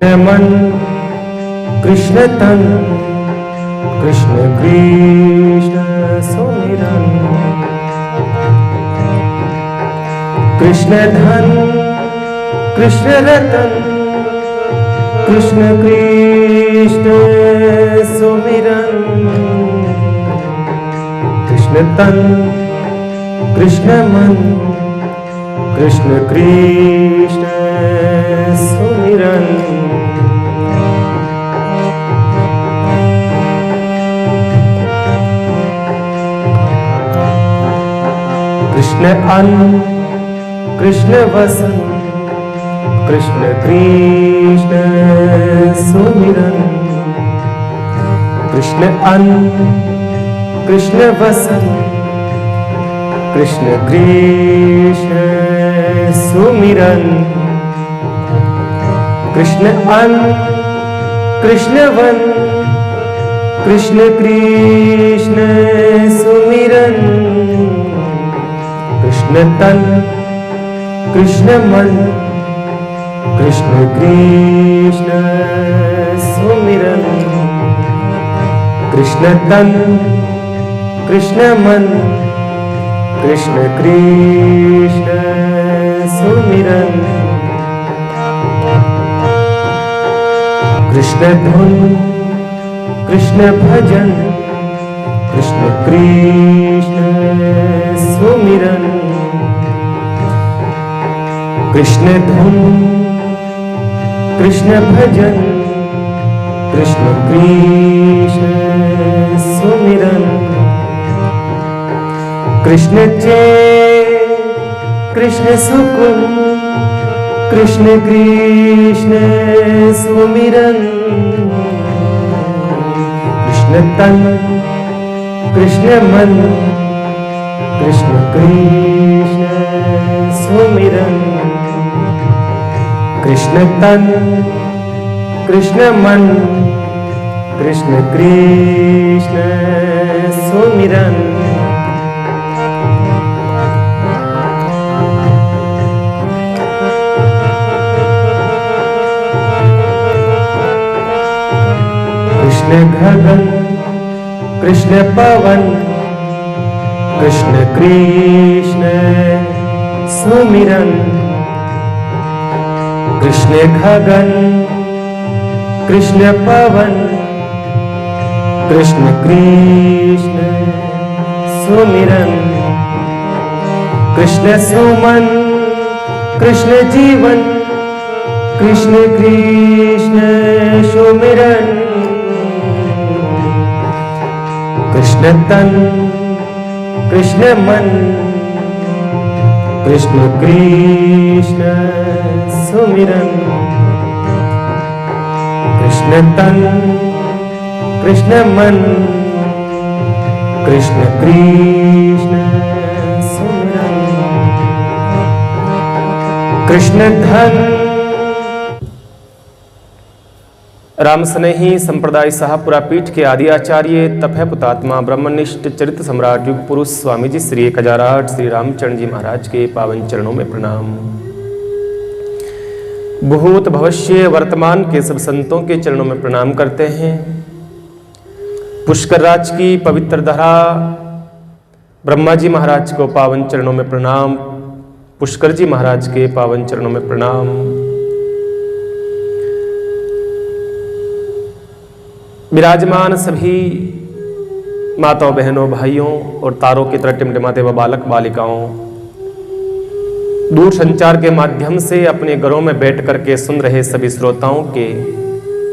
मन कृष्ण तन कृष्ण कृष्ण सुमिरन, कृष्ण धन कृष्ण रतन कृष्ण कृष्ण सुमिरन, कृष्ण तन कृष्ण मन कृष्ण कृष्ण सुमिरन। कृष्ण अन्न कृष्ण वसन कृष्ण कृष्ण सुमिरन, कृष्ण अन्न कृष्ण वसन कृष्ण कृष्ण सुमिरन, कृष्ण अन्न कृष्ण वन कृष्ण कृष्ण सुमिरन, कृष्ण तन कृष्ण मन कृष्ण कृष्ण सुमिरन, कृष्ण तन कृष्ण मन कृष्ण कृष्ण सुमिरन, कृष्ण धुन कृष्ण भजन कृष्ण कृष्ण सुमिरन, कृष्ण धुन कृष्ण भजन कृष्ण कृष्ण सुमिरन, कृष्ण चैन कृष्ण सुकुन कृष्ण कृष्ण सुमिरन, कृष्ण तन कृष्ण मन कृष्ण कृष्ण सुमिरन, कृष्ण तन कृष्ण मन कृष्ण कृष्ण सुमिरन। कृष्ण गगन कृष्ण पवन कृष्ण कृष्ण सुमिरन, कृष्ण गगन कृष्ण पवन कृष्ण कृष्ण सुमिरन, कृष्ण सुमन कृष्ण जीवन कृष्ण कृष्ण सुमिरन, कृष्ण तन कृष्ण मन कृष्ण कृष्ण सुमिरन, कृष्ण तन कृष्ण मन कृष्ण कृष्ण सुमिरन, कृष्ण धन। राम स्नेही संप्रदाय साहबपुरा पीठ के आदि आचार्य तपह पुतात्मा ब्रह्मनिष्ठ चरित्र सम्राट युग पुरुष स्वामी जी श्री 1008 श्री रामचरण जी महाराज के पावन चरणों में प्रणाम। भूत भविष्य वर्तमान के सब संतों के चरणों में प्रणाम करते हैं। पुष्कर राज की पवित्र धरा ब्रह्मा जी महाराज को पावन चरणों में प्रणाम, पुष्कर जी महाराज के पावन चरणों में प्रणाम। विराजमान सभी माताओं बहनों भाइयों और तारों की तरह टिमटिमाते व बालक बालिकाओं, दूर संचार के माध्यम से अपने घरों में बैठ करके सुन रहे सभी श्रोताओं के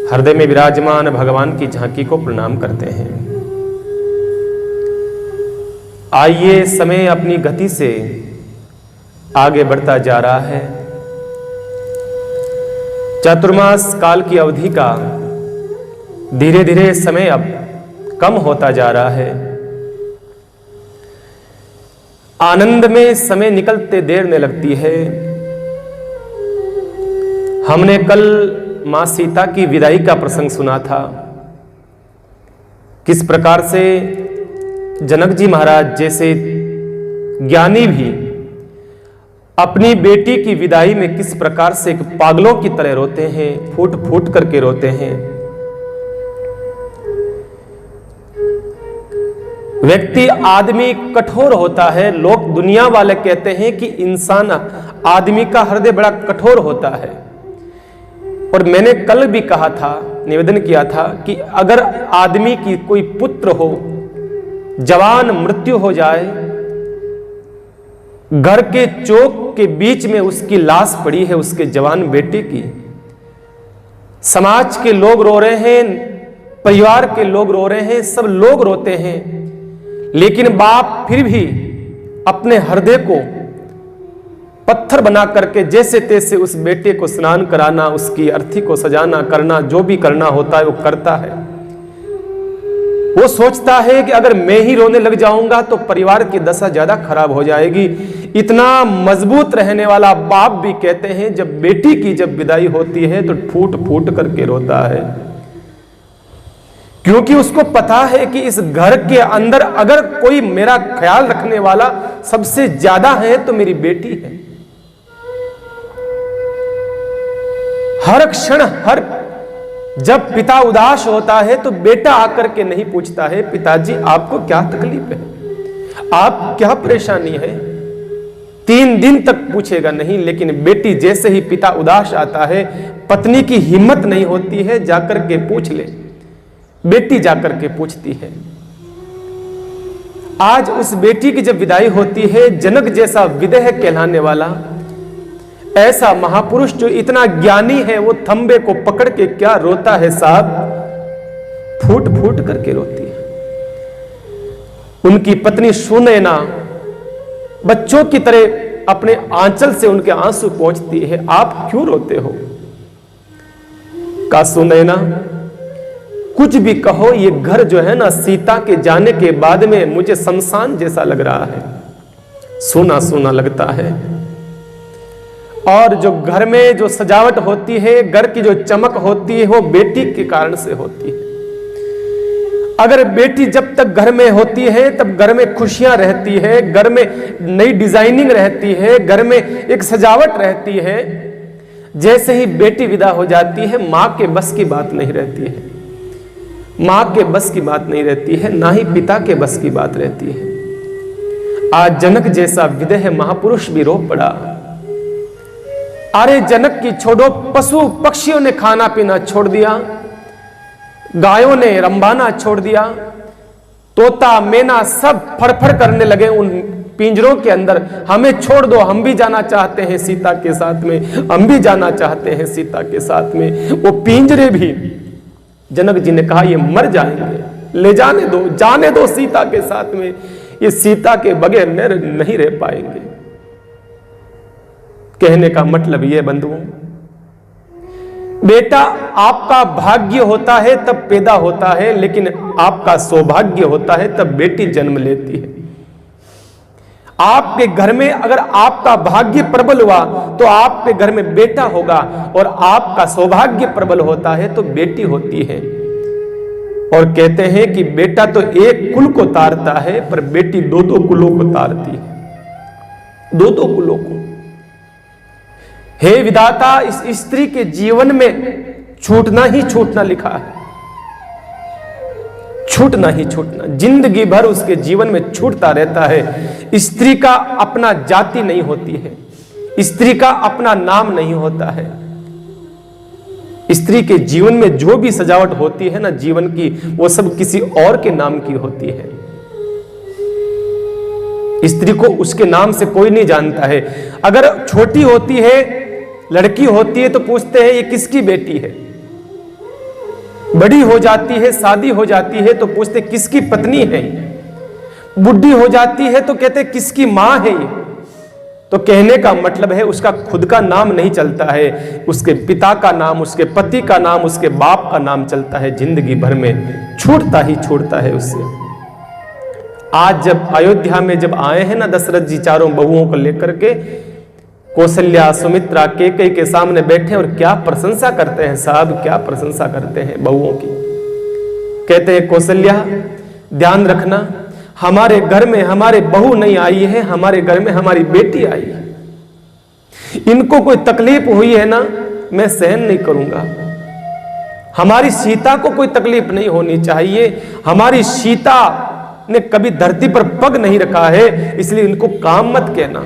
हृदय में विराजमान भगवान की झांकी को प्रणाम करते हैं। आइए, समय अपनी गति से आगे बढ़ता जा रहा है। चातुर्मास काल की अवधि का धीरे धीरे समय अब कम होता जा रहा है। आनंद में समय निकलते देर न लगती है। हमने कल मां सीता की विदाई का प्रसंग सुना था, किस प्रकार से जनक जी महाराज जैसे ज्ञानी भी अपनी बेटी की विदाई में किस प्रकार से एक पागलों की तरह रोते हैं, फूट फूट करके रोते हैं। व्यक्ति आदमी कठोर होता है। लोग दुनिया वाले कहते हैं कि इंसान आदमी का हृदय बड़ा कठोर होता है। और मैंने कल भी कहा था, निवेदन किया था कि अगर आदमी की कोई पुत्र हो, जवान मृत्यु हो जाए, घर के चौक के बीच में उसकी लाश पड़ी है, उसके जवान बेटे की, समाज के लोग रो रहे हैं, परिवार के लोग रो रहे हैं, सब लोग रोते हैं, लेकिन बाप फिर भी अपने हृदय को पत्थर बना करके जैसे तैसे उस बेटे को स्नान कराना, उसकी अर्थी को सजाना, करना, जो भी करना होता है वो करता है। वो सोचता है कि अगर मैं ही रोने लग जाऊंगा तो परिवार की दशा ज्यादा खराब हो जाएगी। इतना मजबूत रहने वाला बाप भी कहते हैं जब बेटी की जब विदाई होती है तो फूट फूट करके रोता है, क्योंकि उसको पता है कि इस घर के अंदर अगर कोई मेरा ख्याल रखने वाला सबसे ज्यादा है तो मेरी बेटी है। हर क्षण, हर जब पिता उदास होता है तो बेटा आकर के नहीं पूछता है पिताजी आपको क्या तकलीफ है, आप क्या परेशानी है, 3 दिन तक पूछेगा नहीं। लेकिन बेटी जैसे ही पिता उदास आता है, पत्नी की हिम्मत नहीं होती है जाकर के पूछ ले, बेटी जाकर के पूछती है। आज उस बेटी की जब विदाई होती है, जनक जैसा विदेह कहलाने वाला ऐसा महापुरुष जो इतना ज्ञानी है, वो थंबे को पकड़ के क्या रोता है साहब, फूट फूट करके रोती है। उनकी पत्नी सुनैना बच्चों की तरह अपने आंचल से उनके आंसू पहुंचती है, आप क्यों रोते हो। का सुनैना कुछ भी कहो, ये घर जो है ना सीता के जाने के बाद में मुझे शमशान जैसा लग रहा है, सोना सोना लगता है। और जो घर में जो सजावट होती है, घर की जो चमक होती है, वो बेटी के कारण से होती है। अगर बेटी जब तक घर में होती है तब घर में खुशियां रहती है, घर में नई डिजाइनिंग रहती है, घर में एक सजावट रहती है। जैसे ही बेटी विदा हो जाती है, मां के बस की बात नहीं रहती है, मां के बस की बात नहीं रहती है, ना ही पिता के बस की बात रहती है। आज जनक जैसा विदेह महापुरुष भी रो पड़ा। अरे जनक की छोड़ो, पशु पक्षियों ने खाना पीना छोड़ दिया, गायों ने रंबाना छोड़ दिया, तोता मैना सब फड़फड़ करने लगे उन पिंजरों के अंदर, हमें छोड़ दो, हम भी जाना चाहते हैं सीता के साथ में, हम भी जाना चाहते हैं सीता के साथ में। वो पिंजरे भी जनक जी ने कहा ये मर जाएंगे, ले जाने दो, जाने दो सीता के साथ में, ये सीता के बगैर नहीं रह पाएंगे। कहने का मतलब यह बंधुओं, बेटा आपका भाग्य होता है तब पैदा होता है, लेकिन आपका सौभाग्य होता है तब बेटी जन्म लेती है। आपके घर में अगर आपका भाग्य प्रबल हुआ तो आपके घर में बेटा होगा, और आपका सौभाग्य प्रबल होता है तो बेटी होती है। और कहते हैं कि बेटा तो एक कुल को तारता है, पर बेटी 2-2 कुलों को तारती है, 2-2 कुलों को। हे विधाता, इस स्त्री के जीवन में छूटना ही छूटना लिखा है, छूटना ही छूटना, जिंदगी भर उसके जीवन में छूटता रहता है। स्त्री का अपना जाति नहीं होती है, स्त्री का अपना नाम नहीं होता है। स्त्री के जीवन में जो भी सजावट होती है ना जीवन की, वो सब किसी और के नाम की होती है। स्त्री को उसके नाम से कोई नहीं जानता है। अगर छोटी होती है, लड़की होती है, तो पूछते हैं ये किसकी बेटी है। बड़ी हो जाती है, शादी हो जाती है, तो पूछते किसकी पत्नी है। बुढ़ी हो जाती है तो कहते किसकी मां है ये। तो कहने का मतलब है उसका खुद का नाम नहीं चलता है, उसके पिता का नाम, उसके पति का नाम, उसके बाप का नाम चलता है। जिंदगी भर में छूटता ही छूटता है उससे। आज जब अयोध्या में जब आए हैं ना दशरथ जी चारों बहुओं को लेकर के, कौशल्या, सुमित्रा, कैकेयी के सामने बैठे और क्या प्रशंसा करते हैं साहब, क्या प्रशंसा करते हैं बहुओं की। कहते हैं कौशल्या ध्यान रखना, हमारे घर में हमारे बहू नहीं आई है, हमारे घर में हमारी बेटी आई है। इनको कोई तकलीफ हुई है ना, मैं सहन नहीं करूंगा। हमारी सीता को कोई तकलीफ नहीं होनी चाहिए। हमारी सीता ने कभी धरती पर पग नहीं रखा है, इसलिए इनको काम मत कहना।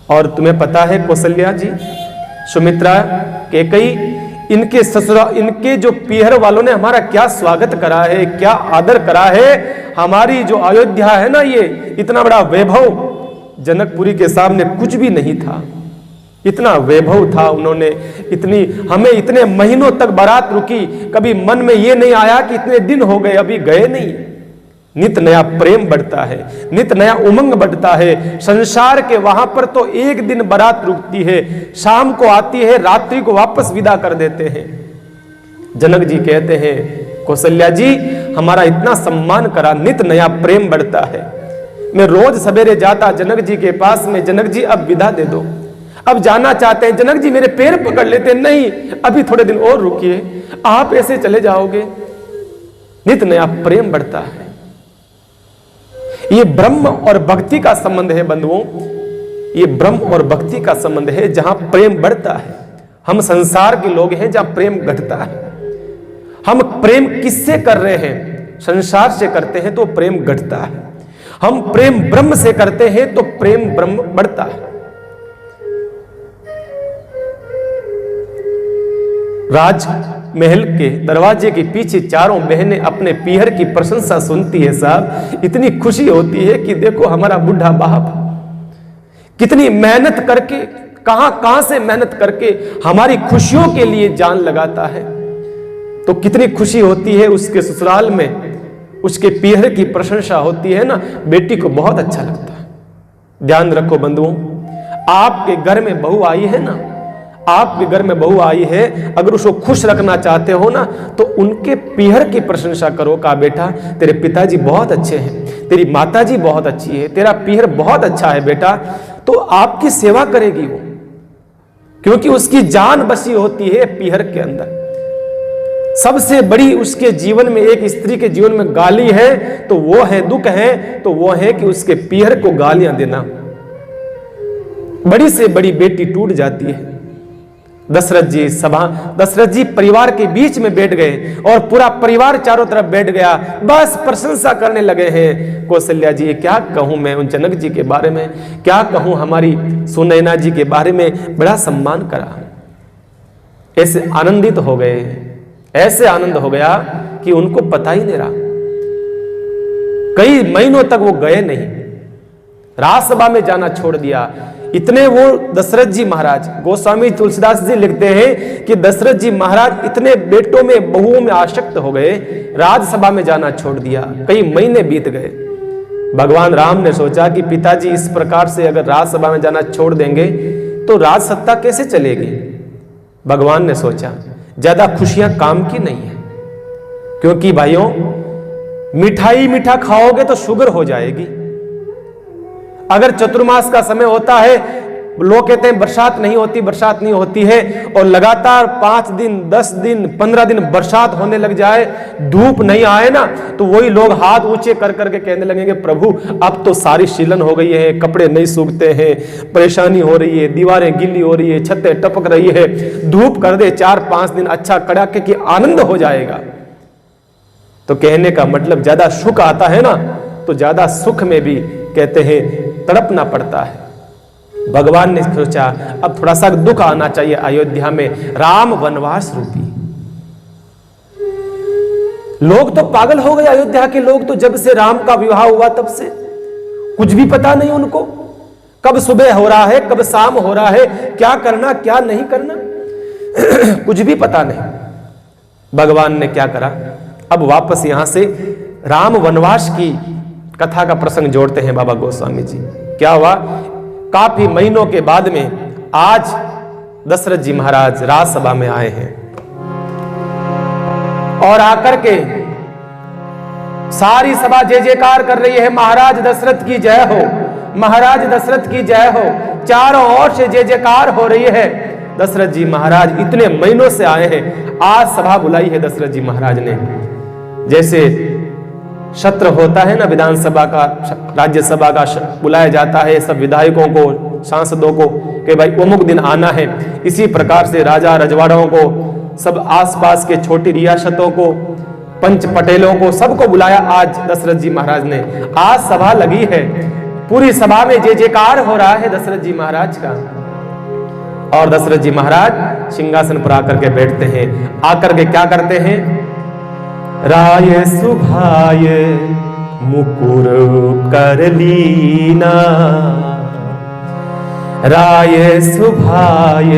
और तुम्हें पता है कौशल्या जी, सुमित्रा, कैकेयी, इनके ससुराल, इनके जो पीहर वालों ने हमारा क्या स्वागत करा है, क्या आदर करा है। हमारी जो अयोध्या है ना, ये इतना बड़ा वैभव जनकपुरी के सामने कुछ भी नहीं था। इतना वैभव था, उन्होंने इतनी, हमें इतने महीनों तक बारात रुकी, कभी मन में ये नहीं आया कि इतने दिन हो गए अभी गए नहीं। नित नया प्रेम बढ़ता है, नित नया उमंग बढ़ता है। संसार के वहां पर तो एक दिन बारात रुकती है, शाम को आती है, रात्रि को वापस विदा कर देते हैं। जनक जी कहते हैं, कौशल्या जी हमारा इतना सम्मान करा, नित नया प्रेम बढ़ता है। मैं रोज सवेरे जाता जनक जी के पास में, जनक जी अब विदा दे दो, अब जाना चाहते हैं। जनक जी मेरे पैर पकड़ लेते, नहीं अभी थोड़े दिन और रुकिए, आप ऐसे चले जाओगे। नित नया प्रेम बढ़ता है। ये ब्रह्म और भक्ति का संबंध है बंधुओं, ये ब्रह्म और भक्ति का संबंध है, जहां प्रेम बढ़ता है। हम संसार के लोग हैं जहां प्रेम घटता है। हम प्रेम किससे कर रहे हैं? संसार से करते हैं तो प्रेम घटता है। हम प्रेम ब्रह्म से करते हैं तो प्रेम ब्रह्म बढ़ता है। राज महल के दरवाजे के पीछे चारों बहनें अपने पीहर की प्रशंसा सुनती है। साहब इतनी खुशी होती है कि देखो हमारा बुढ़ा बाप कितनी मेहनत करके, कहां से मेहनत करके हमारी खुशियों के लिए जान लगाता है। तो कितनी खुशी होती है उसके ससुराल में, उसके पीहर की प्रशंसा होती है ना, बेटी को बहुत अच्छा लगता है। ध्यान रखो बंधुओं, आपके घर में बहू आई है ना, आपके घर में बहू आई है, अगर उसको खुश रखना चाहते हो ना, तो उनके पीहर की प्रशंसा करो। का बेटा तेरे पिताजी बहुत अच्छे हैं, तेरी माताजी बहुत अच्छी है, तेरा पीहर बहुत अच्छा है बेटा, तो आपकी सेवा करेगी वो, क्योंकि उसकी जान बसी होती है पीहर के अंदर। सबसे बड़ी उसके जीवन में, एक स्त्री के जीवन में गाली है तो वो है, दुख है तो वो है कि उसके पीहर को गालियां देना। बड़ी से बड़ी बेटी टूट जाती है। दशरथ जी परिवार के बीच में बैठ गए और पूरा परिवार चारों तरफ बैठ गया, बस प्रशंसा करने लगे हैं। कौशल्या जी क्या कहूं मैं उन जनक जी के बारे में, क्या कहूं हमारी सुनैना जी के बारे में, बड़ा सम्मान करा। ऐसे आनंदित हो गए, ऐसे आनंद हो गया कि उनको पता ही नहीं रहा। कई महीनों तक वो गए नहीं, राजसभा में जाना छोड़ दिया। इतने वो दशरथ जी महाराज, गोस्वामी तुलसीदास जी लिखते हैं कि दशरथ जी महाराज इतने बेटों में, बहुओं में आसक्त हो गए, राजसभा में जाना छोड़ दिया। कई महीने बीत गए। भगवान राम ने सोचा कि पिताजी इस प्रकार से अगर राजसभा में जाना छोड़ देंगे तो राज सत्ता कैसे चलेगी। भगवान ने सोचा ज्यादा खुशियां काम की नहीं है, क्योंकि भाइयों मिठाई मीठा खाओगे तो शुगर हो जाएगी। अगर चतुर्मास का समय होता है, लोग कहते हैं बरसात नहीं होती, बरसात नहीं होती है, और लगातार 5 दिन 10 दिन 15 दिन बरसात होने लग जाए, धूप नहीं आए ना, तो वही लोग हाथ ऊंचे कर करके कहने लगेंगे प्रभु अब तो सारी शीलन हो गई है, कपड़े नहीं सूखते हैं, परेशानी हो रही है, दीवारें गिल्ली हो रही है, छतें टपक रही है, धूप कर दे 4-5 दिन अच्छा कड़ाके की आनंद हो जाएगा। तो कहने का मतलब ज्यादा सुख आता है ना, तो ज्यादा सुख में भी कहते हैं तड़पना पड़ता है। भगवान ने सोचा अब थोड़ा सा दुख आना चाहिए अयोध्या में, राम वनवास रूपी। लोग तो पागल हो गए, अयोध्या के लोग तो जब से राम का विवाह हुआ तब से कुछ भी पता नहीं उनको, कब सुबह हो रहा है, कब शाम हो रहा है, क्या करना क्या नहीं करना कुछ भी पता नहीं। भगवान ने क्या करा, अब वापस यहां से राम वनवास की कथा का प्रसंग जोड़ते हैं बाबा गोस्वामी जी। क्या हुआ, काफी महीनों के बाद में आज दशरथ जी महाराज राजसभा में आए हैं और आकर के सारी सभा जय जयकार कर रही है, महाराज दशरथ की जय हो, महाराज दशरथ की जय हो, चारों ओर से जय जयकार हो रही है। दशरथ जी महाराज इतने महीनों से आए हैं, आज सभा बुलाई है दशरथ जी महाराज ने। जैसे सत्र होता है ना विधानसभा का, राज्यसभा का बुलाया जाता है सब विधायकों को, सांसदों को, कि भाई अमुक दिन आना है। इसी प्रकार से राजा रजवाड़ों को, सब आसपास के छोटी रियासतों को, पंच पटेलों को, सबको बुलाया आज दशरथ जी महाराज ने। आज सभा लगी है, पूरी सभा में जय जयकार हो रहा है दशरथ जी महाराज का। और दशरथ जी महाराज सिंहासन पर आकर के बैठते हैं। आकर के क्या करते हैं? राय सुभाय मुकुर कर लीना, राय सुभाय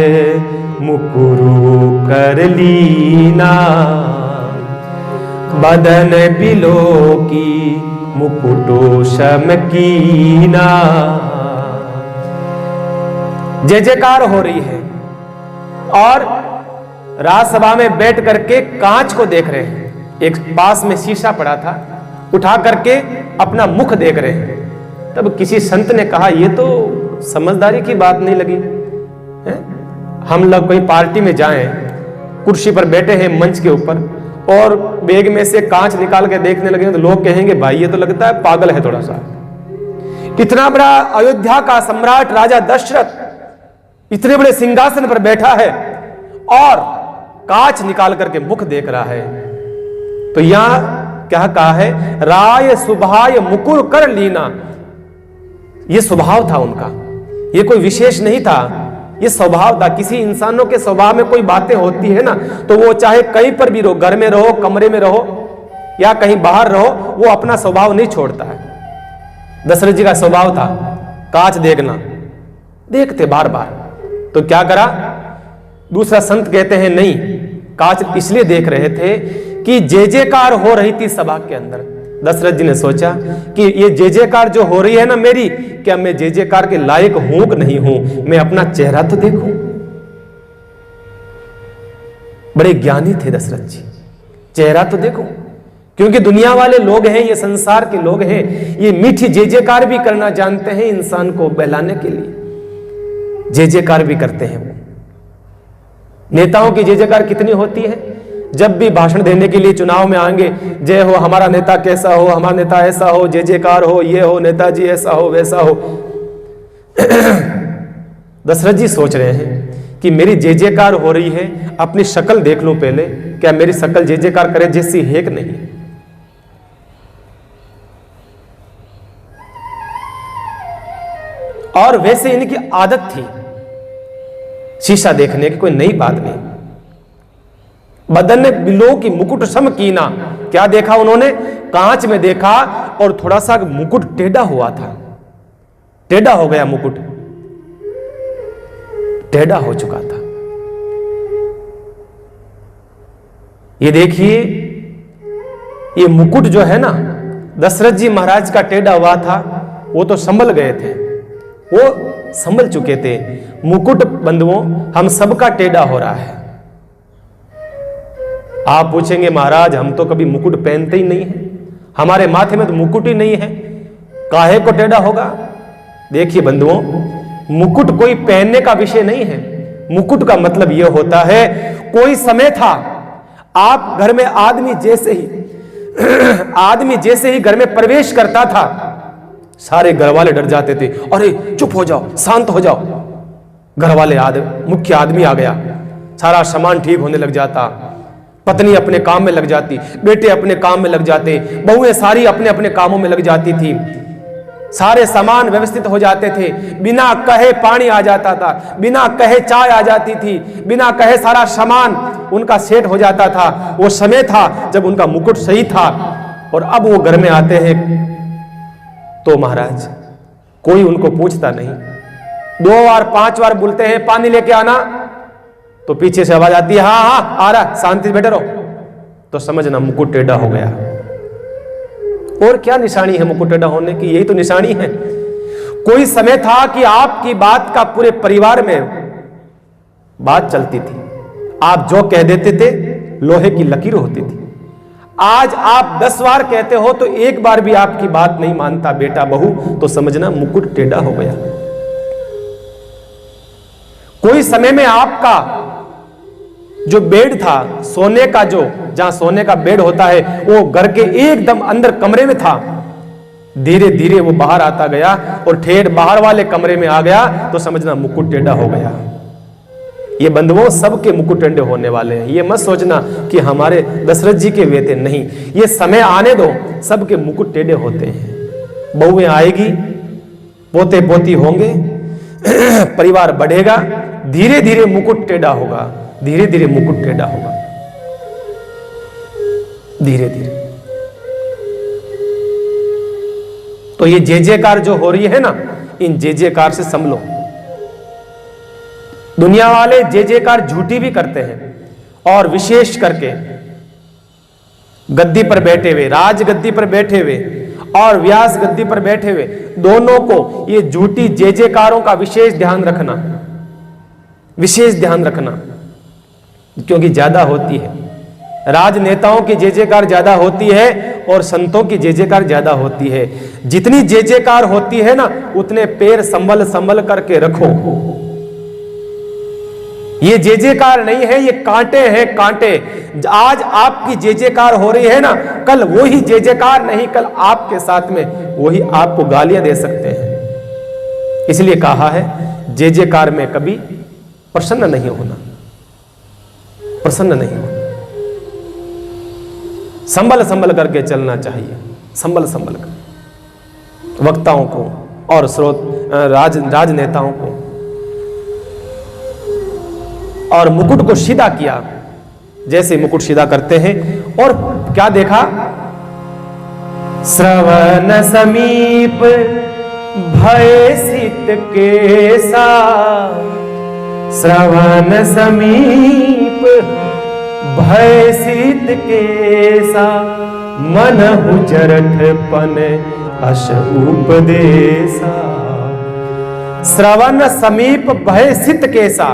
मुकुर कर लीना, बदन बिलो की मुकुटो शमकीना। जय जयकार हो रही है और राजसभा में बैठ करके कांच को देख रहे हैं। एक पास में शीशा पड़ा था, उठा करके अपना मुख देख रहे हैं। तब किसी संत ने कहा, ये तो समझदारी की बात नहीं लगी है? हम लोग कोई पार्टी में जाएं, कुर्सी पर बैठे हैं मंच के ऊपर, और बैग में से कांच निकाल के देखने लगे तो लोग कहेंगे भाई ये तो लगता है पागल है थोड़ा सा। इतना बड़ा अयोध्या का सम्राट राजा दशरथ इतने बड़े सिंहासन पर बैठा है और कांच निकाल करके मुख देख रहा है। तो यहां क्या कहा है? राय सुभाय मुकुर कर लीना। यह स्वभाव था उनका, यह कोई विशेष नहीं था, ये स्वभाव था। किसी इंसानों के स्वभाव में कोई बातें होती है ना, तो वो चाहे कहीं पर भी रहो, घर में रहो, कमरे में रहो या कहीं बाहर रहो, वो अपना स्वभाव नहीं छोड़ता है। दशरथ जी का स्वभाव था कांच देखना, देखते बार बार। तो क्या करा? दूसरा संत कहते हैं नहीं, कांच इसलिए देख रहे थे कि जय जयकार हो रही थी सभा के अंदर। दशरथ जी ने सोचा कि ये जय जयकार जो हो रही है ना मेरी, क्या मैं जय जयकार के लायक हूं कि नहीं हूं? मैं अपना चेहरा तो देखूं। बड़े ज्ञानी थे दशरथ जी, चेहरा तो देखो, क्योंकि दुनिया वाले लोग हैं, ये संसार के लोग हैं, ये मीठी जय जयकार भी करना जानते हैं। इंसान को बहलाने के लिए जय जयकार भी करते हैं वो। नेताओं की जय जयकार कितनी होती है? जब भी भाषण देने के लिए चुनाव में आएंगे, जय हो हमारा नेता कैसा हो, हमारा नेता ऐसा हो, जय जयकार हो, ये हो नेताजी ऐसा हो वैसा हो। दशरथ जी सोच रहे हैं कि मेरी जय जयकार हो रही है, अपनी शक्ल देख लूं पहले, क्या मेरी शक्ल जय जयकार करे जैसी है कि नहीं। और वैसे इनकी आदत थी शीशा देखने की, कोई नई बात नहीं। बदन बिलो की मुकुट सम कीना, क्या देखा उन्होंने? कांच में देखा और थोड़ा सा मुकुट टेढ़ा हुआ था, टेढ़ा हो गया, मुकुट टेढ़ा हो चुका था। ये देखिए, ये मुकुट जो है ना, दशरथ जी महाराज का टेढ़ा हुआ था, वो तो संभल गए थे, वो संभल चुके थे। मुकुट बंधुओं, हम सबका टेढ़ा हो रहा है। आप पूछेंगे महाराज हम तो कभी मुकुट पहनते ही नहीं है, हमारे माथे में तो मुकुट ही नहीं है, काहे को टेढ़ा होगा? देखिए बंधुओं, मुकुट कोई पहनने का विषय नहीं है। मुकुट का मतलब यह होता है, कोई समय था आप घर में आदमी जैसे ही घर में प्रवेश करता था, सारे घर वाले डर जाते थे, अरे चुप हो जाओ, शांत हो जाओ। घर वाले मुख्य आदमी आ गया, सारा सामान ठीक होने लग जाता, पत्नी अपने काम में लग जाती, बेटे अपने काम में लग जाते, बहुएं सारी अपने अपने कामों में लग जाती थी, सारे सामान व्यवस्थित हो जाते थे, बिना कहे पानी आ जाता था, बिना कहे चाय आ जाती थी, बिना कहे सारा सामान उनका सेट हो जाता था। वो समय था जब उनका मुकुट सही था। और अब वो घर में आते हैं तो महाराज कोई उनको पूछता नहीं, 2 बार 5 बार बोलते हैं पानी लेके आना, तो पीछे से आवाज आती है हाँ हाँ आ रहा, शांति से बैठे रहो, तो समझना मुकुट टेढ़ा हो गया। और क्या निशानी है मुकुट टेढ़ा होने की? यही तो निशानी है। कोई समय था कि आपकी बात का पूरे परिवार में बात चलती थी, आप जो कह देते थे लोहे की लकीर होती थी। आज आप 10 बार कहते हो तो एक बार भी आपकी बात नहीं मानता बेटा बहू, तो समझना मुकुट टेढ़ा हो गया। कोई समय में आपका जो बेड था सोने का, जो जहां सोने का बेड होता है, वो घर के एकदम अंदर कमरे में था, धीरे धीरे वो बाहर आता गया और ठेठ बाहर वाले कमरे में आ गया तो समझना मुकुट टेढ़ा हो गया। ये बंधुओं सबके मुकुट टेढ़े होने वाले हैं, ये मत सोचना कि हमारे दशरथ जी के वे थे, नहीं, ये समय आने दो, सबके मुकुट टेढ़े होते हैं। बहुएं आएगी, पोते पोती होंगे, परिवार बढ़ेगा, धीरे धीरे मुकुट टेढ़ा होगा, धीरे धीरे मुकुट टेढ़ा होगा, धीरे धीरे। तो ये जय जयकार जो हो रही है ना, इन जय जयकार से संभलो। दुनिया वाले जय जयकार झूठी भी करते हैं और विशेष करके गद्दी पर बैठे हुए, राज गद्दी पर बैठे हुए और व्यास गद्दी पर बैठे हुए, दोनों को ये झूठी जय जयकारों का विशेष ध्यान रखना, विशेष ध्यान रखना, क्योंकि ज्यादा होती है। राजनेताओं की जय जयकार ज्यादा होती है और संतों की जय जयकार ज्यादा होती है। जितनी जय जयकार होती है ना, उतने पैर संभल संभल करके रखो। ये जय जयकार नहीं है, ये कांटे हैं, कांटे। आज आपकी जय जयकार हो रही है ना, कल वही जय जयकार नहीं, कल आपके साथ में वही आपको गालियां दे सकते हैं। इसलिए कहा है जय जयकार में कभी प्रसन्न नहीं होना, प्रसन्न नहीं होना, संभल संभल करके चलना चाहिए, संभल संभल कर। वक्ताओं को और राजनेताओं को और मुकुट को सीधा किया, जैसे मुकुट सीधा करते हैं। और क्या देखा, श्रवण समीप भय सित केसा, श्रवण समीप भय सित केसा, मनहु जरठपन अश उपदेसा। श्रवण समीप भय सित केसा,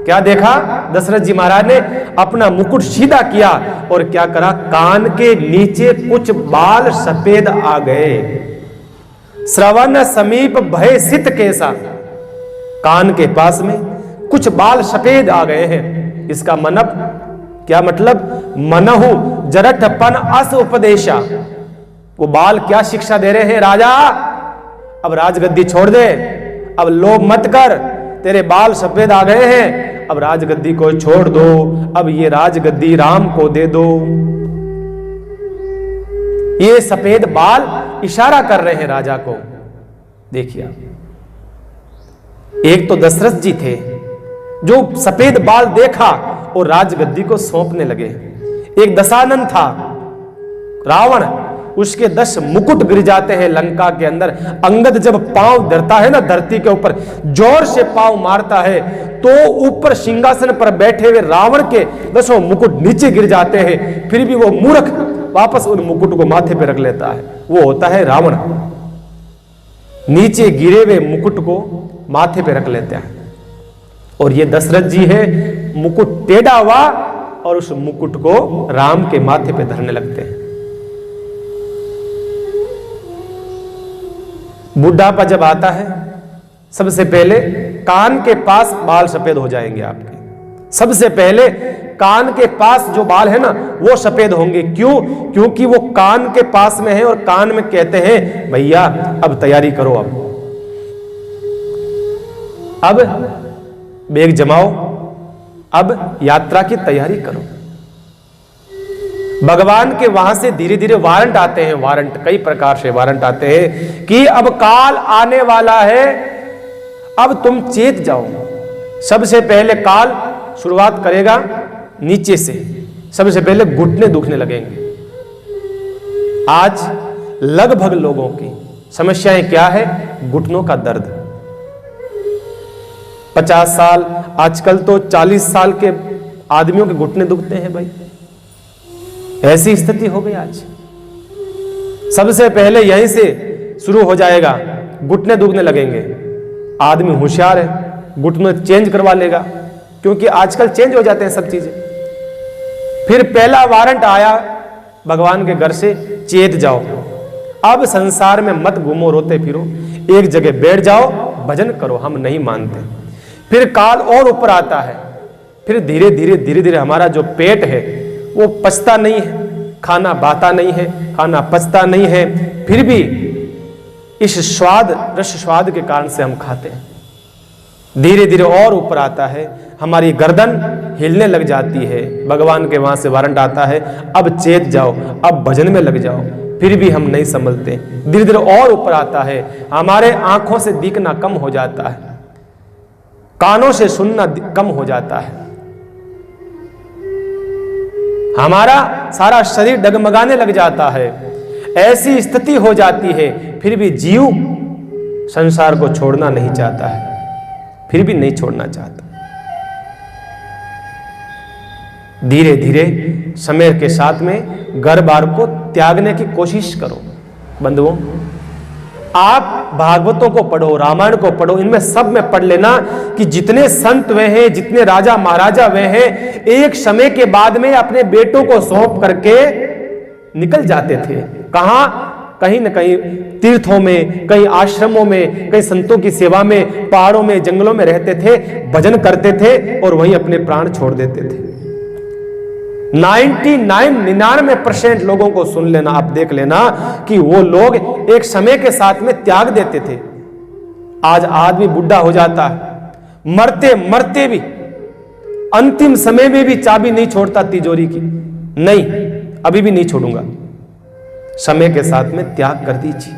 क्या देखा, दशरथ जी महाराज ने अपना मुकुट सीधा किया और क्या करा, कान के नीचे कुछ बाल सफेद आ गए। श्रवण समीप भय सित केसा, कान के पास में कुछ बाल सफेद आ गए हैं। इसका मनब क्या मतलब, मनहु जरठपन अस उपदेशा। वो बाल क्या शिक्षा दे रहे हैं, राजा अब राजगद्दी छोड़ दे, अब लोभ मत कर, तेरे बाल सफेद आ गए हैं, अब राजगद्दी को छोड़ दो, अब ये राजगद्दी राम को दे दो। ये सफेद बाल इशारा कर रहे हैं राजा को। देखिए, एक तो दशरथ जी थे जो सफेद बाल देखा और राजगद्दी को सौंपने लगे। एक दशानन था रावण, उसके 10 मुकुट गिर जाते हैं लंका के अंदर। अंगद जब पांव धरता है ना धरती के ऊपर, जोर से पांव मारता है तो ऊपर सिंहासन पर बैठे हुए रावण के 10 मुकुट नीचे गिर जाते हैं। फिर भी वो मूर्ख वापस उन मुकुट को माथे पे रख लेता है। वो होता है रावण, नीचे गिरे हुए मुकुट को माथे पे रख लेते हैं। और ये दशरथ जी है, मुकुट टेढ़ा हुआ और उस मुकुट को राम के माथे पे धरने लगते हैं। बुढ़ापा जब आता है, सबसे पहले कान के पास बाल सफेद हो जाएंगे आपके। सबसे पहले कान के पास जो बाल है ना वो सफेद होंगे। क्यों? क्योंकि वो कान के पास में है और कान में कहते हैं भैया अब तैयारी करो, अब बैग जमाओ, अब यात्रा की तैयारी करो। भगवान के वहां से धीरे धीरे वारंट आते हैं, वारंट कई प्रकार से वारंट आते हैं कि अब काल आने वाला है, अब तुम चेत जाओ। सबसे पहले काल शुरुआत करेगा नीचे से, सबसे पहले घुटने दुखने लगेंगे। आज लगभग लोगों की समस्याएं क्या है? घुटनों का दर्द। 50 साल, आजकल तो 40 साल के आदमियों के घुटने दुखते हैं भाई। ऐसी स्थिति हो गई आज। सबसे पहले यहीं से शुरू हो जाएगा, घुटने दुखने लगेंगे। आदमी होशियार है, घुटने चेंज करवा लेगा, क्योंकि आजकल चेंज हो जाते हैं सब चीजें। फिर पहला वारंट आया भगवान के घर से, चेत जाओ, अब संसार में मत घूमो रोते फिरो, एक जगह बैठ जाओ, भजन करो, हम नहीं मानते। फिर काल और ऊपर आता है। फिर धीरे धीरे हमारा जो पेट है वो पचता नहीं है, खाना बाता नहीं है, खाना पचता नहीं है, फिर भी इस स्वाद, रस स्वाद के कारण से हम खाते हैं। धीरे धीरे और ऊपर आता है, हमारी गर्दन हिलने लग जाती है। भगवान के वहां से वारंट आता है, अब चेत जाओ, अब भजन में लग जाओ। फिर भी हम नहीं संभलते। धीरे धीरे और ऊपर आता है, हमारे आंखों से दिखना कम हो जाता है, कानों से सुनना कम हो जाता है, हमारा सारा शरीर डगमगाने लग जाता है। ऐसी स्थिति हो जाती है, फिर भी जीव संसार को छोड़ना नहीं चाहता है, फिर भी नहीं छोड़ना चाहता। धीरे धीरे समय के साथ में घर बार को त्यागने की कोशिश करो। बंधुओं, आप भागवतों को पढ़ो, रामायण को पढ़ो, इनमें सब में पढ़ लेना कि जितने संत वे हैं, जितने राजा महाराजा वे हैं, एक समय के बाद में अपने बेटों को सौंप करके निकल जाते थे। कहां? कहीं न कहीं तीर्थों में, कहीं आश्रमों में, कहीं संतों की सेवा में, पहाड़ों में, जंगलों में रहते थे, भजन करते थे और वहीं अपने प्राण छोड़ देते थे। 99% लोगों को सुन लेना, आप देख लेना कि वो लोग एक समय के साथ में त्याग देते थे। आज आदमी बुढ़ा हो जाता है, मरते मरते भी अंतिम समय में भी चाबी नहीं छोड़ता तिजोरी की, नहीं अभी भी नहीं छोड़ूंगा। समय के साथ में त्याग कर दीजिए,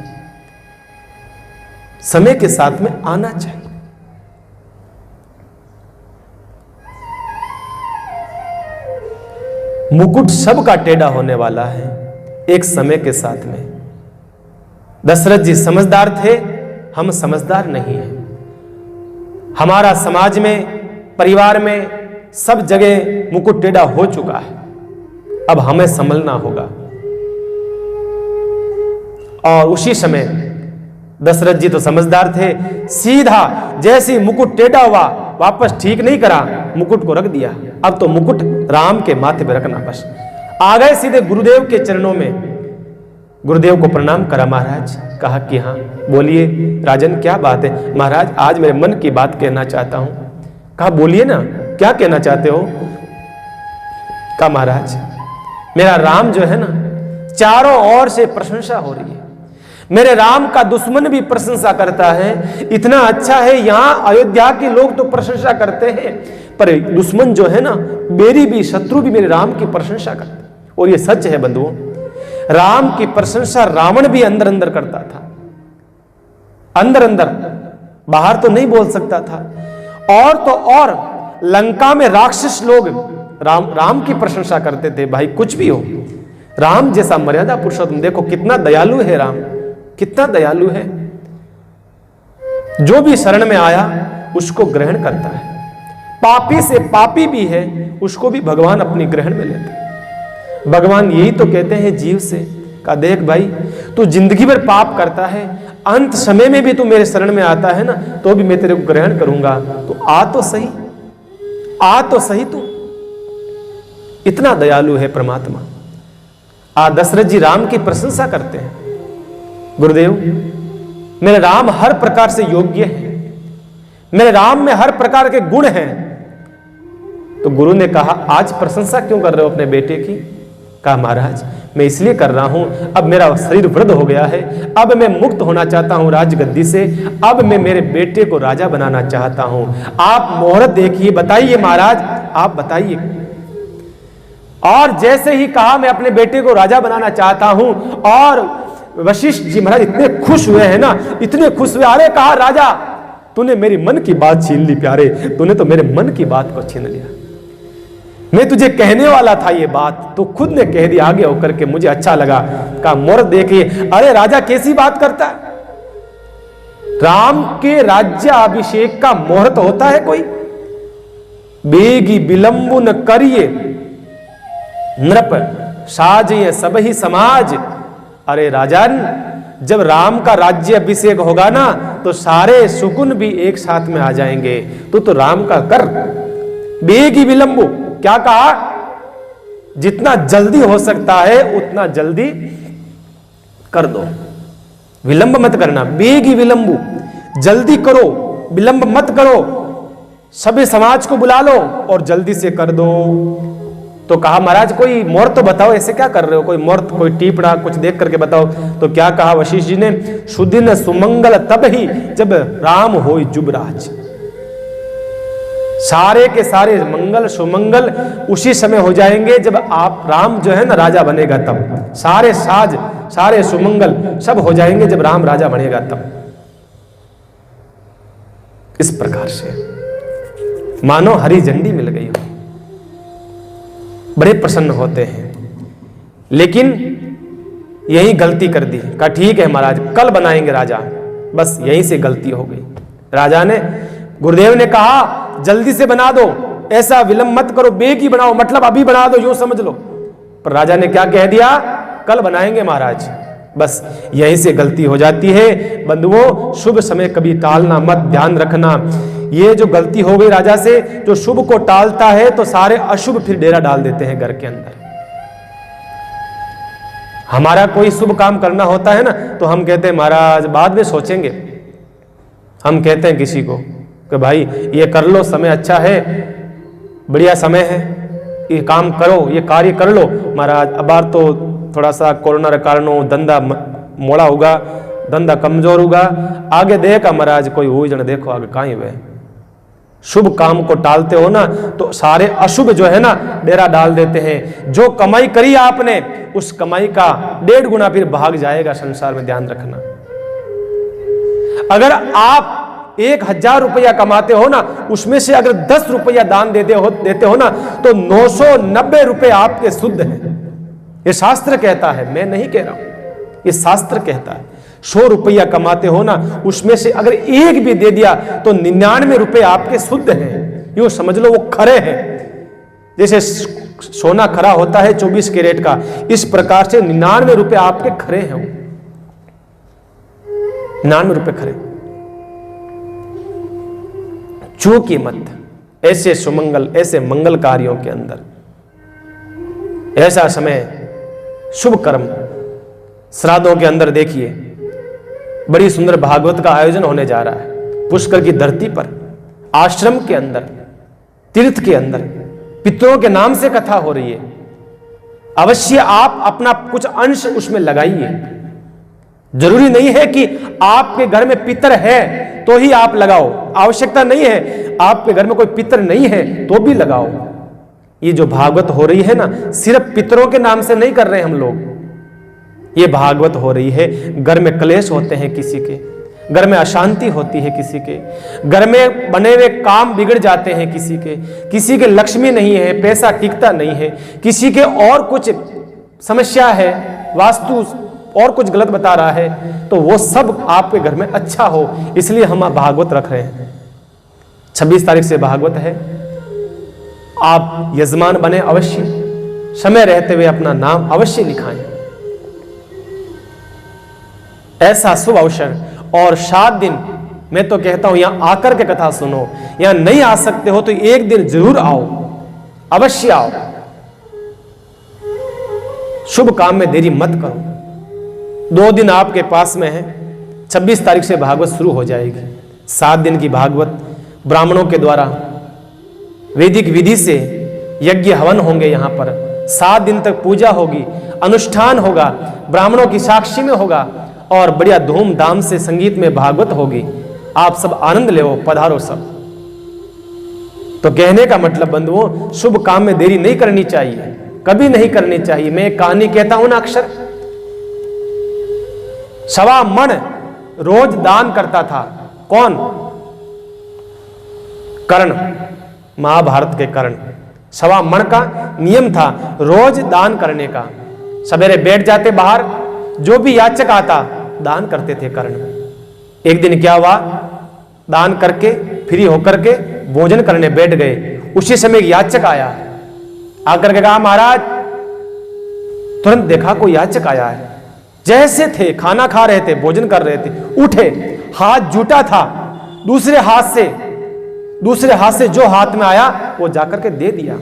समय के साथ में आना चाहिए। मुकुट सबका टेढ़ा होने वाला है एक समय के साथ में। दशरथ जी समझदार थे, हम समझदार नहीं हैं। हमारा समाज में, परिवार में, सब जगह मुकुट टेढ़ा हो चुका है। अब हमें संभलना होगा। और उसी समय दशरथ जी तो समझदार थे, सीधा जैसे मुकुट टेढ़ा हुआ वापस ठीक नहीं करा, मुकुट को रख दिया। अब तो मुकुट राम के माथे पे रखना, बस आ गए सीधे गुरुदेव के चरणों में। गुरुदेव को प्रणाम करा महाराज, कहा कि हाँ बोलिए राजन क्या बात है। महाराज आज मेरे मन की बात कहना चाहता हूं। कहा बोलिए ना, क्या कहना चाहते हो। कहा महाराज मेरा राम जो है ना, चारों ओर से प्रशंसा हो रही है। मेरे राम का दुश्मन भी प्रशंसा करता है, इतना अच्छा है। यहां अयोध्या के लोग तो प्रशंसा करते हैं, पर दुश्मन जो है ना, मेरी भी शत्रु भी मेरे राम की प्रशंसा करते। और ये सच है बंधुओं, राम की प्रशंसा रावण भी अंदर अंदर करता था, अंदर अंदर, बाहर तो नहीं बोल सकता था। और तो और लंका में राक्षस लोग राम की प्रशंसा करते थे। भाई कुछ भी हो, राम जैसा मर्यादा पुरुषोत्तम, देखो कितना दयालु है राम, कितना दयालु है। जो भी शरण में आया उसको ग्रहण करता है। पापी से पापी भी है, उसको भी भगवान अपनी ग्रहण में लेते हैं। भगवान यही तो कहते हैं जीव से, का देख भाई तू जिंदगी भर पाप करता है, अंत समय में भी तू मेरे शरण में आता है ना, तो भी मैं तेरे को ग्रहण करूंगा। तो आ तो सही, आ तो सही तू। इतना दयालु है परमात्मा। दशरथ जी राम की प्रशंसा करते हैं। गुरुदेव मेरे राम हर प्रकार से योग्य है, मेरे राम में हर प्रकार के गुण हैं। तो गुरु ने कहा आज प्रशंसा क्यों कर रहे हो अपने बेटे की। कहा महाराज मैं इसलिए कर रहा हूं, अब मेरा शरीर वृद्ध हो गया है, अब मैं मुक्त होना चाहता हूं राजगद्दी से, अब मैं मेरे बेटे को राजा बनाना चाहता हूं। आप मुहूर्त देखिए, बताइए महाराज आप बताइए। और जैसे ही कहा मैं अपने बेटे को राजा बनाना चाहता हूं, और वशिष्ठ जी महाराज इतने खुश हुए हैं ना, इतने खुश हुए। अरे कहा राजा तूने मेरी मन की बात छीन ली प्यारे, तूने तो मेरे मन की बात को छीन लिया। मैं तुझे कहने वाला था ये बात, तो खुद ने कह दिया आगे होकर के, मुझे अच्छा लगा। कहा मुहूर्त देखिए। अरे राजा कैसी बात करता है, राम के राज्य अभिषेक का मुहूर्त होता है कोई। बेगी विलंबु न करिए नृप साजिए सब ही समाज। अरे राजन जब राम का राज्य अभिषेक होगा ना, तो सारे सुकुन भी एक साथ में आ जाएंगे। तो राम का कर। बेगी विलंबु क्या कहा, जितना जल्दी हो सकता है उतना जल्दी कर दो, विलंब मत करना। बेगी विलंबु, जल्दी करो, विलंब मत करो। सभी समाज को बुला लो और जल्दी से कर दो। तो कहा महाराज कोई मुहूर्त तो बताओ, ऐसे क्या कर रहे हो, कोई मुहूर्त, कोई टीपड़ा कुछ देख करके बताओ। तो क्या कहा वशिष्ठ जी ने, सुदिन सुमंगल तब ही जब राम होय जुबराज। सारे के सारे मंगल सुमंगल उसी समय हो जाएंगे जब आप राम जो है ना राजा बनेगा तब। सारे साज सारे सुमंगल सब हो जाएंगे जब राम राजा बनेगा तब। इस प्रकार से मानो हरी झंडी मिल गई हो, बड़े प्रसन्न होते हैं। लेकिन यही गलती कर दी, कहा ठीक है महाराज कल बनाएंगे राजा, बस यहीं से गलती हो गई। राजा ने, गुरुदेव ने कहा जल्दी से बना दो, ऐसा विलंब मत करो, बेग ही बनाओ, मतलब अभी बना दो, यूं समझ लो। पर राजा ने क्या कह दिया, कल बनाएंगे महाराज। बस यहीं से गलती हो जाती है बंधुओं। शुभ समय कभी टालना मत, ध्यान रखना। ये जो गलती हो गई राजा से, जो शुभ को टालता है तो सारे अशुभ फिर डेरा डाल देते हैं घर के अंदर। हमारा कोई शुभ काम करना होता है ना तो हम कहते हैं महाराज बाद में सोचेंगे। हम कहते हैं किसी को कि भाई ये कर लो, समय अच्छा है, बढ़िया समय है, ये काम करो, ये कार्य कर लो महाराज। अब बार तो थोड़ा सा कोरोना के कारण धंधा मोड़ा होगा, धंधा कमजोर होगा, आगे देखा महाराज कोई हो जन देखो आगे कहीं वे। शुभ काम को टालते हो ना तो सारे अशुभ जो है ना डेरा डाल देते हैं। जो कमाई करी आपने उस कमाई का 1.5 गुना फिर भाग जाएगा संसार में, ध्यान रखना। अगर आप 1000 रुपया कमाते हो ना, उसमें से अगर 10 रुपया दान देते हो ना तो 990 रुपए आपके शुद्ध हैं। ये शास्त्र कहता है, मैं नहीं कह रहा हूं, ये शास्त्र कहता है। 100 रुपया कमाते हो ना, उसमें से अगर एक भी दे दिया तो 99 रुपए आपके शुद्ध हैं। यूं समझ लो वो खरे हैं। जैसे सोना खरा होता है 24 कैरेट का, इस प्रकार से 99 रुपए आपके खरे हैं। 99 रुपए खरे। चूकिए मत ऐसे सुमंगल, ऐसे मंगल कार्यों के अंदर। ऐसा समय शुभ कर्म श्राद्धों के अंदर देखिए, बड़ी सुंदर भागवत का आयोजन होने जा रहा है पुष्कर की धरती पर, आश्रम के अंदर, तीर्थ के अंदर, पितरों के नाम से कथा हो रही है। अवश्य आप अपना कुछ अंश उसमें लगाइए। जरूरी नहीं है कि आपके घर में पितर है तो ही आप लगाओ, आवश्यकता नहीं है। आपके घर में कोई पितर नहीं है तो भी लगाओ। ये जो भागवत हो रही है ना, सिर्फ पितरों के नाम से नहीं कर रहे हम लोग। ये भागवत हो रही है, घर में क्लेश होते हैं किसी के, घर में अशांति होती है किसी के, घर में बने हुए काम बिगड़ जाते हैं किसी के लक्ष्मी नहीं है, पैसा टिकता नहीं है, किसी के और कुछ समस्या है, वास्तु और कुछ गलत बता रहा है, तो वो सब आपके घर में अच्छा हो, इसलिए हम भागवत रख रहे हैं। 26 तारीख से भागवत है। आप यजमान बने अवश्य, समय रहते हुए अपना नाम अवश्य लिखाएं। ऐसा शुभ अवसर, और 7 दिन मैं तो कहता हूं यहां आकर के कथा सुनो। यहां नहीं आ सकते हो तो एक दिन जरूर आओ, अवश्य आओ। शुभ काम में देरी मत करो। 2 दिन आपके पास में है। 26 तारीख से भागवत शुरू हो जाएगी। 7 दिन की भागवत ब्राह्मणों के द्वारा वैदिक विधि से यज्ञ हवन होंगे। यहां पर 7 दिन तक पूजा होगी, अनुष्ठान होगा, ब्राह्मणों की साक्षी में होगा, और बढ़िया धूमधाम से संगीत में भागवत होगी। आप सब आनंद ले, पधारो सब। तो कहने का मतलब बंधुओं, शुभ काम में देरी नहीं करनी चाहिए, कभी नहीं करनी चाहिए। मैं एक कहानी कहता हूं ना, अक्सर 1.25 मण रोज दान करता था। कौन? कर्ण, महाभारत के कर्ण। 1.25 मण का नियम था रोज दान करने का। सवेरे बैठ जाते बाहर, जो भी याचक आता दान करते थे कर्ण। एक दिन क्या हुआ, दान करके फ्री होकर के भोजन करने बैठ गए। उसी समय एक याचक आया, आकर के कहा महाराज, तुरंत देखा कोई याचक आया है। जैसे थे, खाना खा रहे थे, भोजन कर रहे थे, उठे, हाथ जूटा था, दूसरे हाथ से जो हाथ में आया वो जाकर के दे दिया।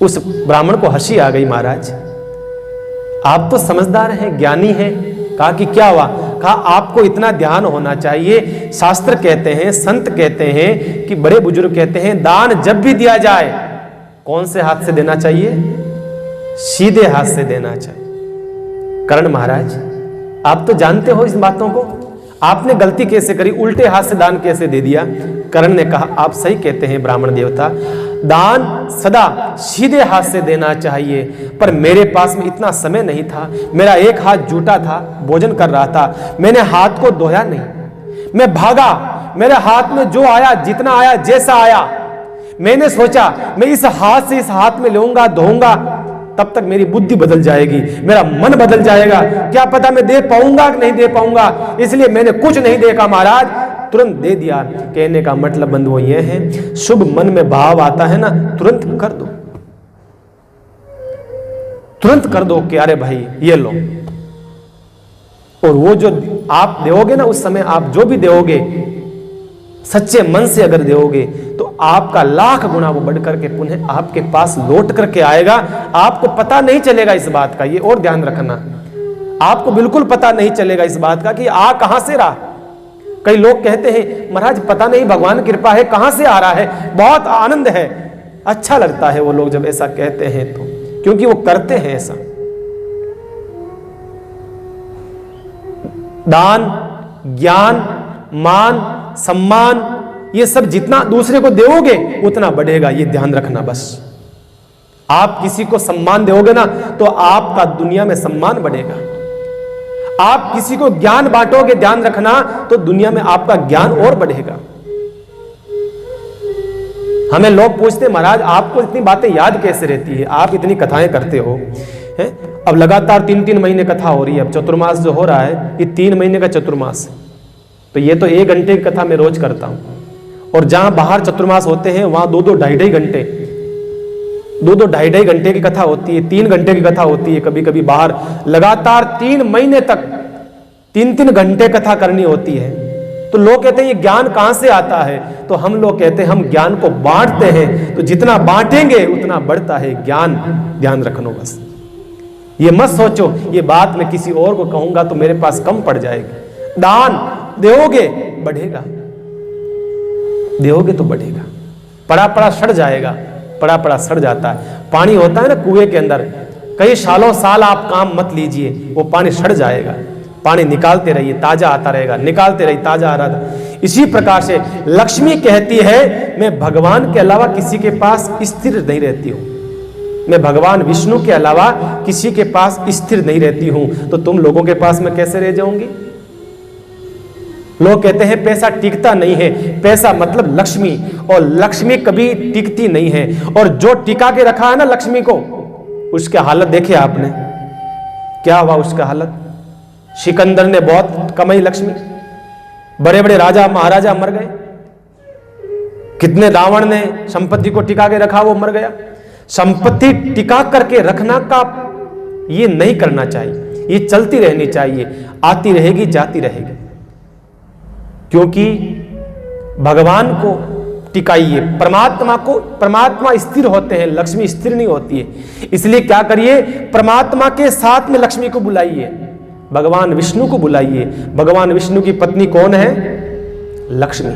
उस ब्राह्मण को हंसी आ गई, महाराज आप तो समझदार हैं, ज्ञानी हैं। कहा कि क्या हुआ? कहा आपको इतना ध्यान होना चाहिए। शास्त्र कहते हैं, संत कहते हैं कि बड़े बुजुर्ग कहते हैं, दान जब भी दिया जाए, कौन से हाथ से देना चाहिए? सीधे हाथ से देना चाहिए। कर्ण महाराज, आप तो जानते हो इस बातों को, आपने गलती कैसे करी, उल्टे हाथ से दान कैसे दे दिया? कर्ण ने कहा, आप सही कहते हैं ब्राह्मण देवता, दान सदा सीधे हाथ से देना चाहिए, पर मेरे पास में इतना समय नहीं था, मेरा एक हाथ जूटा था, भोजन कर रहा था, मैंने हाथ को धोया नहीं, मैं भागा, मेरे हाथ में जो आया, जितना आया, जैसा आया, मैंने सोचा मैं इस हाथ से इस हाथ में लूंगा, धोऊंगा, तब तक मेरी बुद्धि बदल जाएगी, मेरा मन बदल जाएगा, क्या पता मैं दे पाऊंगा कि नहीं दे पाऊंगा, इसलिए मैंने कुछ नहीं देखा महाराज, तुरंत दे दिया। कहने का मतलब बंधुओं ये है, शुभ मन में भाव आता है ना, तुरंत कर दो, तुरंत कर दो कि अरे भाई ये लो। और वो जो आप दोगे ना, उस समय आप जो भी दोगे सच्चे मन से अगर दोगे तो आपका लाख गुना वो बढ़ करके पुनः आपके पास लौट करके आएगा। आपको पता नहीं चलेगा इस बात का, ये और ध्यान रखना, आपको बिल्कुल पता नहीं चलेगा इस बात का कि आ कहां से रहा। कई लोग कहते हैं महाराज पता नहीं, भगवान की कृपा है, कहां से आ रहा है, बहुत आनंद है, अच्छा लगता है वो लोग जब ऐसा कहते हैं तो, क्योंकि वो करते हैं ऐसा। दान, ज्ञान, मान, सम्मान, ये सब जितना दूसरे को दोगे उतना बढ़ेगा, ये ध्यान रखना बस। आप किसी को सम्मान दोगे ना तो आपका दुनिया में सम्मान बढ़ेगा। आप किसी को ज्ञान बांटोगे, ध्यान रखना, तो दुनिया में आपका ज्ञान और बढ़ेगा। हमें लोग पूछते महाराज आपको इतनी बातें याद कैसे रहती है, आप इतनी कथाएं करते हो हैं? अब लगातार 3-3 महीने कथा हो रही है। अब चतुर्मास जो हो रहा है ये 3 महीने का चतुर्मास है, तो ये तो 1 घंटे की कथा मैं रोज करता हूं, और जहां बाहर चतुर्मास होते हैं वहां 2-2 ढाई-ढाई घंटे 2-2 ढाई-ढाई घंटे की कथा होती है, 3 घंटे की कथा होती है, कभी कभी बाहर लगातार 3 महीने तक 3-3 घंटे कथा करनी होती है। तो लोग कहते हैं ये ज्ञान कहां से आता है, तो हम लोग कहते हैं हम ज्ञान को बांटते हैं, तो जितना बांटेंगे उतना बढ़ता है ज्ञान। ध्यान रखना बस, ये मत सोचो ये बात मैं किसी और को कहूंगा तो मेरे पास कम पड़ जाएगी। दान दोगे बढ़ेगा, दोगे तो बढ़ेगा, पड़ा पड़ा सड़ जाएगा, पड़ा पड़ा सड़ जाता है। पानी होता है ना कुएं के अंदर, कई सालों साल आप काम मत लीजिए, वो पानी सड़ जाएगा, पानी निकालते रहिए, ताजा आता रहेगा, निकालते रहिए, ताजा आ रहा था। इसी प्रकार से लक्ष्मी कहती है मैं भगवान के अलावा किसी के पास स्थिर नहीं रहती हूं, मैं भगवान विष्णु के अलावा किसी के पास स्थिर नहीं रहती हूं, तो तुम लोगों के पास मैं कैसे रह जाऊंगी? लोग कहते हैं पैसा टिकता नहीं है, पैसा मतलब लक्ष्मी, और लक्ष्मी कभी टिकती नहीं है। और जो टिका के रखा है ना लक्ष्मी को, उसकी हालत देखिए आपने, क्या हुआ उसका हालत। सिकंदर ने बहुत कमाई लक्ष्मी, बड़े बड़े राजा महाराजा मर गए, कितने रावण ने संपत्ति को टिका के रखा वो मर गया। संपत्ति टिका करके रखना का ये नहीं करना चाहिए, ये चलती रहनी चाहिए, आती रहेगी जाती रहेगी, क्योंकि भगवान को टिकाइए, परमात्मा स्थिर होते हैं, लक्ष्मी स्थिर नहीं होती है। इसलिए क्या करिए, परमात्मा के साथ में लक्ष्मी को बुलाइए, भगवान विष्णु को बुलाइए। भगवान विष्णु की पत्नी कौन है? लक्ष्मी।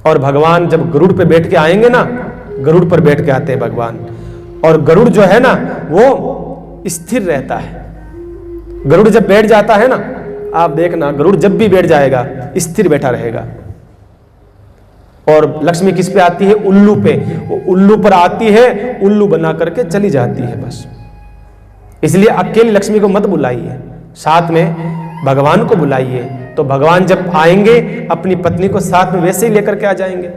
और भगवान जब गरुड़ पे बैठ के आएंगे ना, गरुड़ पर बैठ के आते हैं भगवान, और गरुड़ जो है ना वो स्थिर रहता है। गरुड़ जब बैठ जाता है ना, आप देखना गरुड़ जब भी बैठ जाएगा स्थिर बैठा रहेगा। और लक्ष्मी किस पे आती है? उल्लू पे। वो उल्लू पर आती है, उल्लू बना करके चली जाती है बस। इसलिए अकेली लक्ष्मी को मत बुलाइए, साथ में भगवान को बुलाइए, तो भगवान जब आएंगे अपनी पत्नी को साथ में वैसे ही लेकर के आ जाएंगे।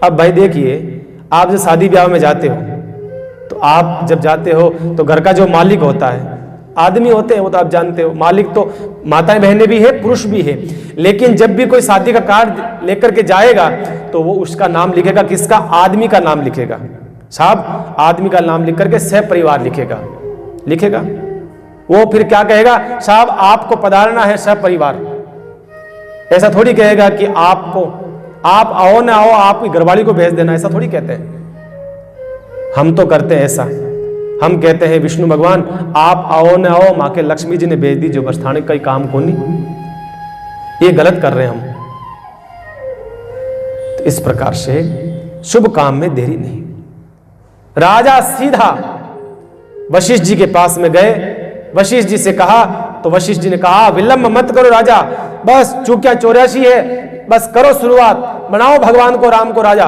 अब भाई देखिए, आप जब शादी ब्याह में जाते हो, तो आप जब जाते हो तो घर का जो मालिक होता है, आदमी होते हैं वो तो आप जानते हो, मालिक तो माताएं बहनें भी है, पुरुष भी है, लेकिन जब भी कोई शादी का कार्ड लेकर के जाएगा तो वो उसका नाम लिखेगा, किसका? आदमी का नाम लिखेगा साहब, आदमी का नाम लिख करके सह परिवार लिखेगा। वो फिर क्या कहेगा? साहब आपको पधारना है सह परिवार। ऐसा थोड़ी कहेगा कि आप आओ ना आओ, आपकी घरवाली को भेज देना, ऐसा थोड़ी कहते हैं। हम तो करते हैं ऐसा, हम कहते हैं विष्णु भगवान आप आओ ना आओ, माँ के लक्ष्मी जी ने भेज दी, जो बरसाने का काम को नहीं, ये गलत कर रहे हैं हम। तो इस प्रकार से शुभ काम में देरी नहीं। राजा सीधा वशिष्ठ जी के पास में गए, वशिष्ठ जी से कहा, तो वशिष्ठ जी ने कहा विलंब मत करो राजा, बस चूकिया 84 है, बस करो शुरुआत, बनाओ भगवान को राम को राजा।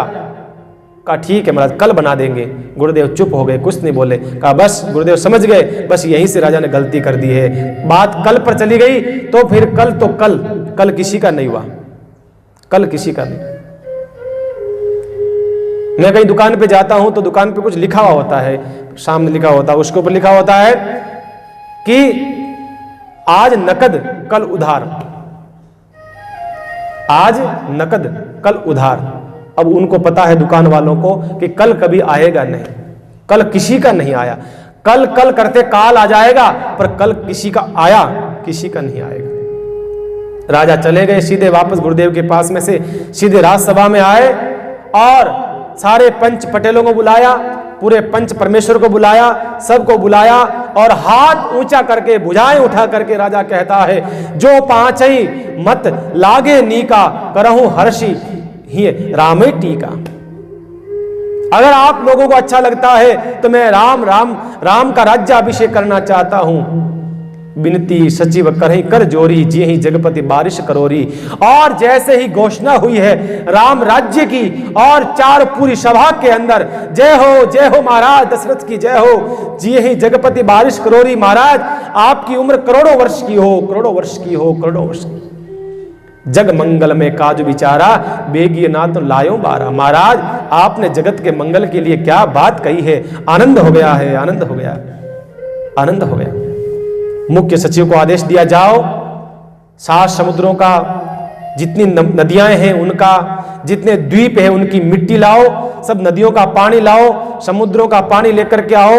कहा ठीक है महाराज, कल बना देंगे। गुरुदेव चुप हो गए, कुछ नहीं बोले। कहा बस गुरुदेव समझ गए, बस यहीं से राजा ने गलती कर दी है, बात कल पर चली गई, तो फिर कल तो कल किसी का नहीं हुआ, कल किसी का नहीं। मैं कहीं दुकान पे जाता हूं तो दुकान पे कुछ लिखा हुआ होता है, सामने लिखा होता है, उसके ऊपर लिखा होता है कि आज नकद कल उधार, आज नकद कल उधार। अब उनको पता है दुकान वालों को कि कल कभी आएगा नहीं, कल किसी का नहीं आया, कल कल करते काल आ जाएगा, पर कल किसी का आया, किसी का नहीं आएगा। राजा चले गए सीधे वापस गुरुदेव के पास में से, सीधे राजसभा में आए और सारे पंच पटेलों को बुलाया, पूरे पंच परमेश्वर को बुलाया, सबको बुलाया और हाथ ऊंचा करके भुजाएं उठा करके राजा कहता है, जो पांचई मत लागे नीका करहूं हर्षी ही रामे टीका। अगर आप लोगों को अच्छा लगता है तो मैं राम राम राम का राज्याभिषेक करना चाहता हूं। विनती सचिव करही कर जोरी, जी ही जगपति बारिश करोरी। और जैसे ही घोषणा हुई है राम राज्य की, और चार पूरी सभा के अंदर जय हो महाराज दशरथ की जय हो, जी ही जगपति बारिश करोरी। महाराज आपकी उम्र करोड़ों वर्ष की हो, करोड़ों वर्ष की हो, करोड़ों वर्ष की। जग मंगल में काज विचारा, बेगिए ना तो लायो बारा। महाराज आपने जगत के मंगल के लिए क्या बात कही है। आनंद हो गया है, आनंद हो गया, आनंद हो गया। मुख्य सचिव को आदेश दिया, जाओ 7 समुद्रों का, जितनी नदियां हैं उनका, जितने द्वीप हैं उनकी मिट्टी लाओ, सब नदियों का पानी लाओ, समुद्रों का पानी लेकर के आओ,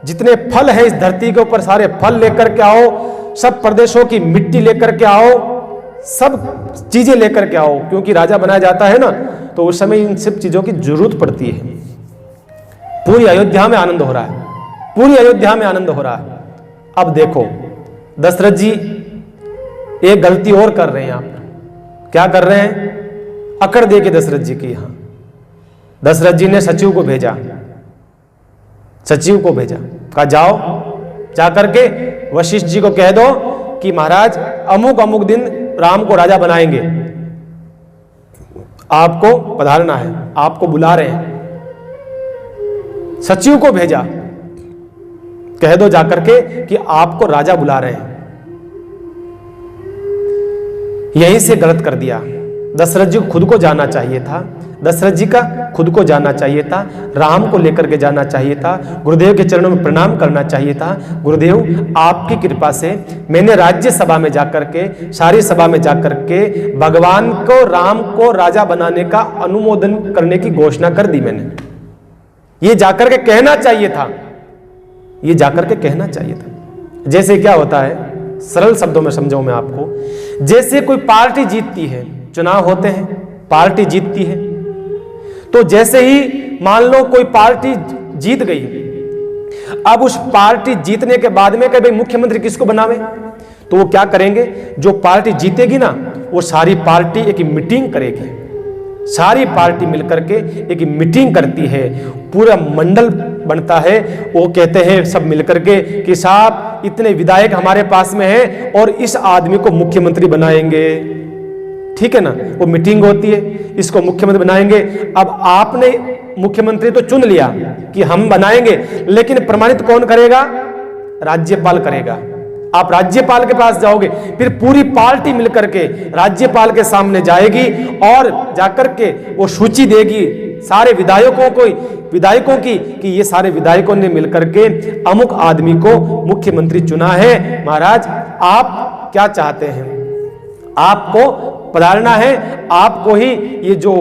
जितने फल हैं इस धरती के ऊपर सारे फल लेकर के आओ, सब प्रदेशों की मिट्टी लेकर के आओ, सब चीजें लेकर के आओ। क्योंकि राजा बनाया जाता है ना, तो उस समय इन सब चीजों की जरूरत पड़ती है। पूरी अयोध्या में आनंद हो रहा है, पूरी अयोध्या में आनंद हो रहा है। अब देखो दशरथ जी एक गलती और कर रहे हैं। आप क्या कर रहे हैं, अकड़ दे के दशरथ जी की। यहां दशरथ जी ने सचिव को भेजा, सचिव को भेजा, कहा जाओ जाकर के वशिष्ठ जी को कह दो कि महाराज अमुक अमुक दिन राम को राजा बनाएंगे, आपको पधारना है, आपको बुला रहे हैं। सचिव को भेजा, कह दो जाकर के कि आपको राजा बुला रहे हैं। यहीं से गलत कर दिया। दशरथ जी को खुद को जाना चाहिए था, दशरथ जी का खुद को जाना चाहिए था, राम को लेकर के जाना चाहिए था, गुरुदेव के चरणों में प्रणाम करना चाहिए था। गुरुदेव आपकी कृपा से मैंने राज्य सभा में जाकर के, सारी सभा में जाकर के भगवान को राम को राजा बनाने का अनुमोदन करने की घोषणा कर दी मैंने। ये जाकर के कहना चाहिए था, ये जाकर के कहना चाहिए था। जैसे क्या होता है, सरल शब्दों में समझाऊं मैं आपको, जैसे कोई पार्टी जीतती है, चुनाव होते हैं, पार्टी जीतती है, तो जैसे ही मान लो कोई पार्टी जीत गई, अब उस पार्टी जीतने के बाद में कहीं मुख्यमंत्री किसको बनावे, तो वो क्या करेंगे, जो पार्टी जीतेगी ना वो सारी पार्टी एक मीटिंग करेगी, सारी पार्टी मिलकर के एक मीटिंग करती है, पूरा मंडल बनता है। वो कहते हैं सब मिलकर के कि साहब इतने विधायक हमारे पास में हैं और इस आदमी को मुख्यमंत्री बनाएंगे, ठीक है ना। वो मीटिंग होती है, इसको मुख्यमंत्री बनाएंगे। अब आपने मुख्यमंत्री तो चुन लिया कि हम बनाएंगे, लेकिन प्रमाणित कौन करेगा, राज्यपाल करेगा। आप राज्यपाल के पास जाओगे, फिर पूरी पार्टी मिलकर के राज्यपाल के सामने जाएगी और जाकर के वो सूची देगी सारे विधायकों की कि ये सारे विधायकों ने मिलकर के अमुक आदमी को मुख्यमंत्री चुना है। महाराज आप क्या चाहते हैं, आपको पधारना है, आपको ही ये जो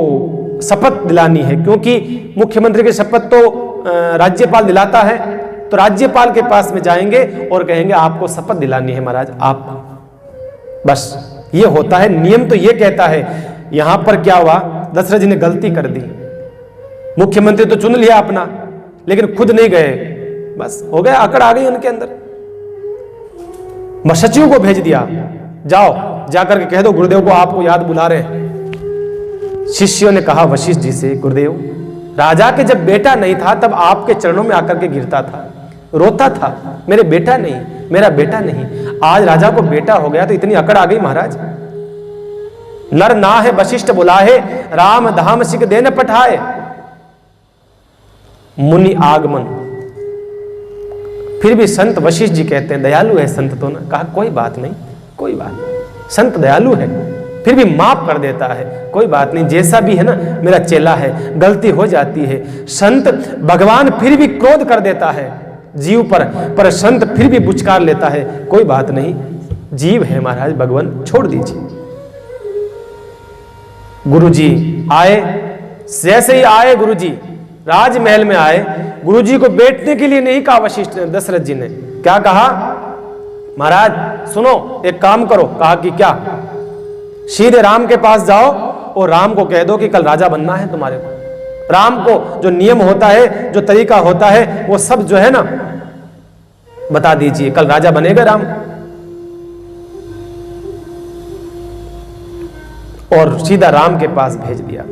शपथ दिलानी है, क्योंकि मुख्यमंत्री की शपथ तो राज्यपाल दिलाता है। तो राज्यपाल के पास में जाएंगे और कहेंगे आपको शपथ दिलानी है महाराज आप, बस ये होता है नियम। तो ये कहता है, यहां पर क्या हुआ, दशरथ जी ने गलती कर दी, मुख्यमंत्री तो चुन लिया अपना, लेकिन खुद नहीं गए, बस हो गया, अकड़ आ गई उनके अंदर। सचिव को भेज दिया, जाओ जाकर के कह दो गुरुदेव को आपको याद बुला रहे हैं। शिष्यों ने कहा वशिष्ठ जी से, गुरुदेव राजा के जब बेटा नहीं था तब आपके चरणों में आकर के गिरता था, रोता था, मेरे बेटा नहीं, मेरा बेटा नहीं। आज राजा को बेटा हो गया तो इतनी अकड़ आ गई महाराज। नर ना है वशिष्ठ बुलाहे, राम धाम सिख देन पठाए। मुनि आगमन, फिर भी संत वशिष्ठ जी कहते हैं दयालु है संत तो ना। कहा कोई बात नहीं, कोई बात नहीं, संत दयालु है, फिर भी माफ कर देता है, कोई बात नहीं, जैसा भी है ना मेरा चेला है, गलती हो जाती है। संत भगवान फिर भी क्रोध कर देता है जीव पर संत फिर भी पुचकार लेता है, कोई बात नहीं, जीव है महाराज, भगवान छोड़ दीजिए। गुरुजी आए, जैसे ही आए गुरुजी राजमहल में आए, गुरुजी को बैठने के लिए नहीं कहा वशिष्ठ ने, दशरथ जी ने क्या कहा, महाराज सुनो एक काम करो। कहा कि क्या, सीधे राम के पास जाओ और राम को कह दो कि कल राजा बनना है तुम्हारे को। राम को जो नियम होता है, जो तरीका होता है, वो सब जो है ना बता दीजिए, कल राजा बनेगा राम। और सीधा राम के पास भेज दिया।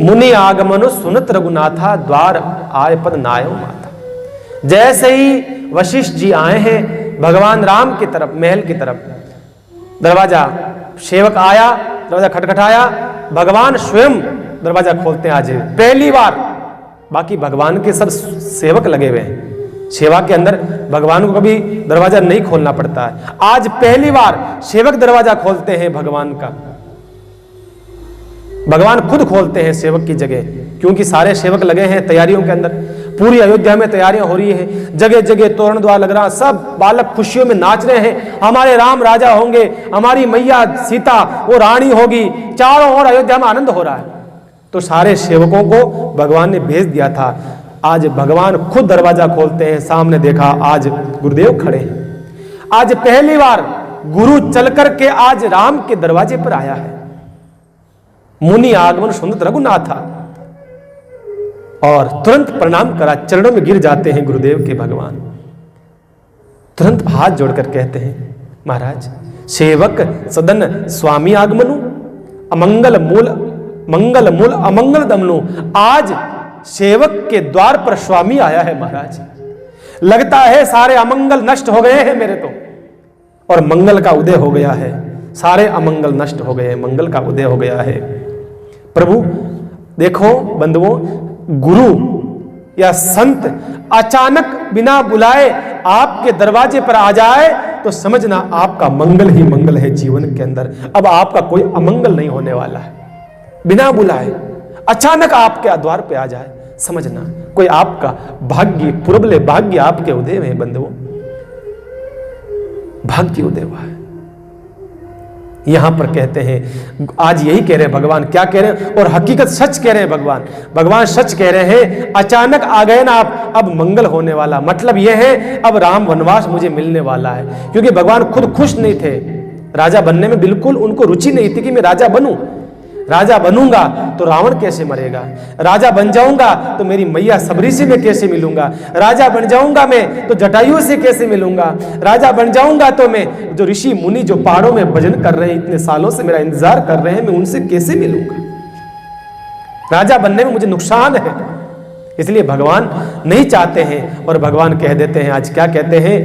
मुनि आगमनु सुनत रघुनाथा, द्वार आय पद नायो माथा। जैसे ही वशिष्ठ जी आए हैं भगवान राम की तरफ, महल की तरफ, दरवाजा, सेवक आया, दरवाजा खटखटाया, भगवान स्वयं दरवाजा खोलते हैं आज पहली बार। बाकी भगवान के सब सेवक लगे हुए हैं, सेवा के अंदर भगवान को कभी दरवाजा नहीं खोलना पड़ता है। आज पहली बार सेवक दरवाजा खोलते हैं भगवान का, भगवान खुद खोलते हैं सेवक की जगह, क्योंकि सारे सेवक लगे हैं तैयारियों के अंदर। पूरी अयोध्या में तैयारियां हो रही है, जगह जगह तोरण द्वार लग रहा, सब बालक खुशियों में नाच रहे हैं, हमारे राम राजा होंगे, हमारी मैया सीता वो रानी होगी, चारों ओर अयोध्या में आनंद हो रहा है। तो सारे सेवकों को भगवान ने भेज दिया था, आज भगवान खुद दरवाजा खोलते हैं। सामने देखा आज गुरुदेव खड़े हैं। आज पहली बार गुरु चल करके आज राम के दरवाजे पर आया है। मुनि आगमन सुनत रघुनाथा, और तुरंत प्रणाम करा, चरणों में गिर जाते हैं गुरुदेव के भगवान। तुरंत हाथ जोड़कर कहते हैं महाराज, सेवक सदन स्वामी आगमनु, अमंगल मूल मंगल मूल अमंगल दमनु। आज सेवक के द्वार पर स्वामी आया है महाराज। लगता है सारे अमंगल नष्ट हो गए हैं मेरे तो, और मंगल का उदय हो गया है। सारे अमंगल नष्ट हो गए, मंगल का उदय हो गया है। प्रभु देखो बंधुओं, गुरु या संत अचानक बिना बुलाए आपके दरवाजे पर आ जाए तो समझना आपका मंगल ही मंगल है जीवन के अंदर। अब आपका कोई अमंगल नहीं होने वाला है। बिना बुलाए अचानक आपके द्वार पे आ जाए, समझना कोई आपका भाग्य, पुरबले भाग्य आपके उदय में है बंधुओं, भाग्य उदय हुआ है। यहां पर कहते हैं, आज यही कह रहे हैं भगवान, क्या कह रहे हैं, और हकीकत सच कह रहे हैं भगवान। भगवान सच कह रहे हैं, अचानक आ गए ना आप, अब मंगल होने वाला। मतलब यह है अब राम वनवास मुझे मिलने वाला है, क्योंकि भगवान खुद खुश नहीं थे राजा बनने में, बिल्कुल उनको रुचि नहीं थी कि मैं राजा बनूं। राजा बनूंगा तो रावण कैसे मरेगा, राजा बन जाऊंगा तो मेरी मैया सबरी से मैं कैसे मिलूंगा, राजा बन जाऊंगा मैं तो जटायु से कैसे मिलूंगा, राजा बन जाऊंगा तो मैं जो ऋषि मुनि जो पहाड़ों में भजन कर रहे हैं, इतने सालों से मेरा इंतजार कर रहे हैं, मैं उनसे कैसे मिलूंगा। राजा बनने में मुझे नुकसान है, इसलिए भगवान नहीं चाहते हैं। और भगवान कह देते हैं, आज क्या कहते हैं,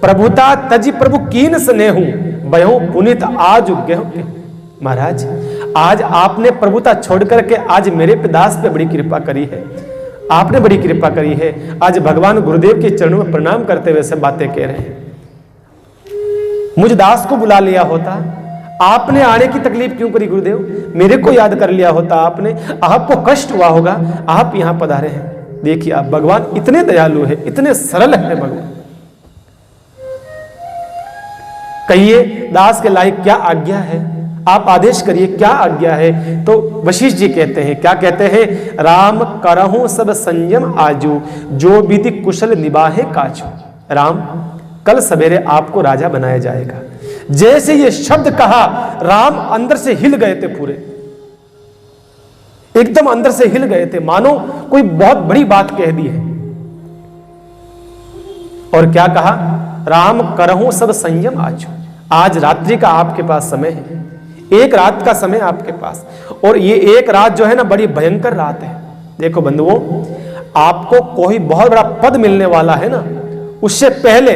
प्रभुता तजी प्रभु कीन स्नेहु बयहु पुनित आज गेहूं। महाराज आज आपने प्रभुता छोड़ करके आज मेरे पे दास पे बड़ी कृपा करी है, आपने बड़ी कृपा करी है। आज भगवान गुरुदेव के चरणों में प्रणाम करते हुए सब बातें कह रहे हैं। मुझ दास को बुला लिया होता, आपने आने की तकलीफ क्यों करी गुरुदेव, मेरे को याद कर लिया होता आपने, आपको कष्ट हुआ होगा, आप यहां पधारे हैं। देखिए आप भगवान इतने दयालु है, इतने सरल है भगवान। कहिए दास के लायक क्या आज्ञा है, आप आदेश करिए क्या आज्ञा है। तो वशिष्ठ जी कहते हैं, क्या कहते हैं, राम करहूं सब संयम आजू, जो विधि कुशल निभाहे काजू। राम कल सवेरे आपको राजा बनाया जाएगा। जैसे ये शब्द कहा, राम अंदर से हिल गए थे, पूरे एकदम अंदर से हिल गए थे, मानो कोई बहुत बड़ी बात कह दी है। और क्या कहा, राम करहूं सब संयम आजू, आज रात्रि का आपके पास समय है, एक रात का समय आपके पास, और ये एक रात जो है ना बड़ी भयंकर रात है। देखो बंधुओं, आपको कोई बहुत बड़ा पद मिलने वाला है ना, उससे पहले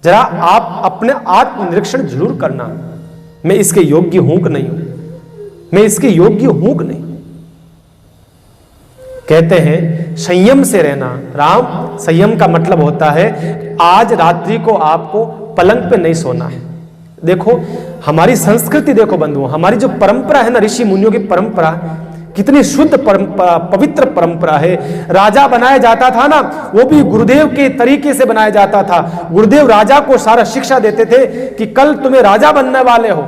जरा आप अपने आत्मनिरीक्षण जरूर करना, मैं इसके योग्य हूं कि नहीं हूं, मैं इसके योग्य हूं कि नहीं। कहते हैं संयम से रहना। राम, संयम का मतलब होता है आज रात्रि को आपको पलंग पे नहीं सोना है। देखो हमारी संस्कृति, देखो बंधुओं, हमारी जो परंपरा है ना, ऋषि मुनियों की परंपरा, कितनी शुद्ध पवित्र परंपरा है। राजा बनाया जाता था ना, वो भी गुरुदेव के तरीके से बनाया जाता था। गुरुदेव राजा को सारा शिक्षा देते थे कि कल तुम्हें राजा बनने वाले हो,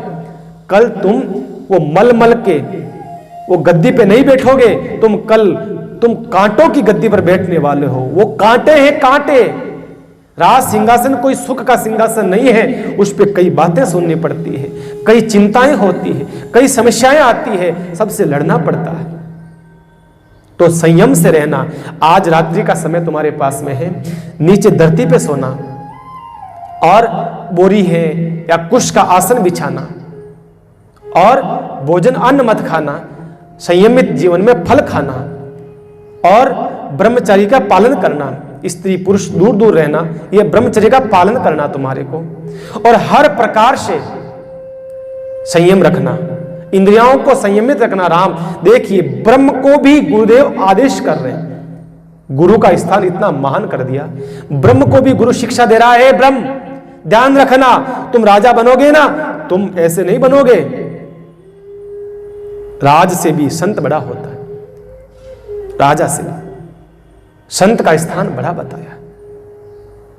कल तुम वो मल के वो गद्दी पे नहीं बैठोगे, तुम कांटों की गद्दी पर बैठने वाले हो। वो कांटे हैं, कांटे। राज सिंहासन कोई सुख का सिंहासन नहीं है, उस पर कई बातें सुननी पड़ती है, कई चिंताएं होती है, कई समस्याएं आती है, सबसे लड़ना पड़ता है। तो संयम से रहना। आज रात्रि का समय तुम्हारे पास में है, नीचे धरती पे सोना और बोरी है या कुश का आसन बिछाना, और भोजन अन्न मत खाना, संयमित जीवन में फल खाना, और ब्रह्मचर्य का पालन करना। स्त्री पुरुष दूर दूर रहना, यह ब्रह्मचर्य का पालन करना तुम्हारे को, और हर प्रकार से संयम रखना, इंद्रियों को संयमित रखना। राम देखिए, ब्रह्म को भी गुरुदेव आदेश कर रहे हैं। गुरु का स्थान इतना महान कर दिया, ब्रह्म को भी गुरु शिक्षा दे रहा है। ब्रह्म, ध्यान रखना, तुम राजा बनोगे ना, तुम ऐसे नहीं बनोगे। राज से भी संत बड़ा होता है, राजा से संत का स्थान बड़ा बताया।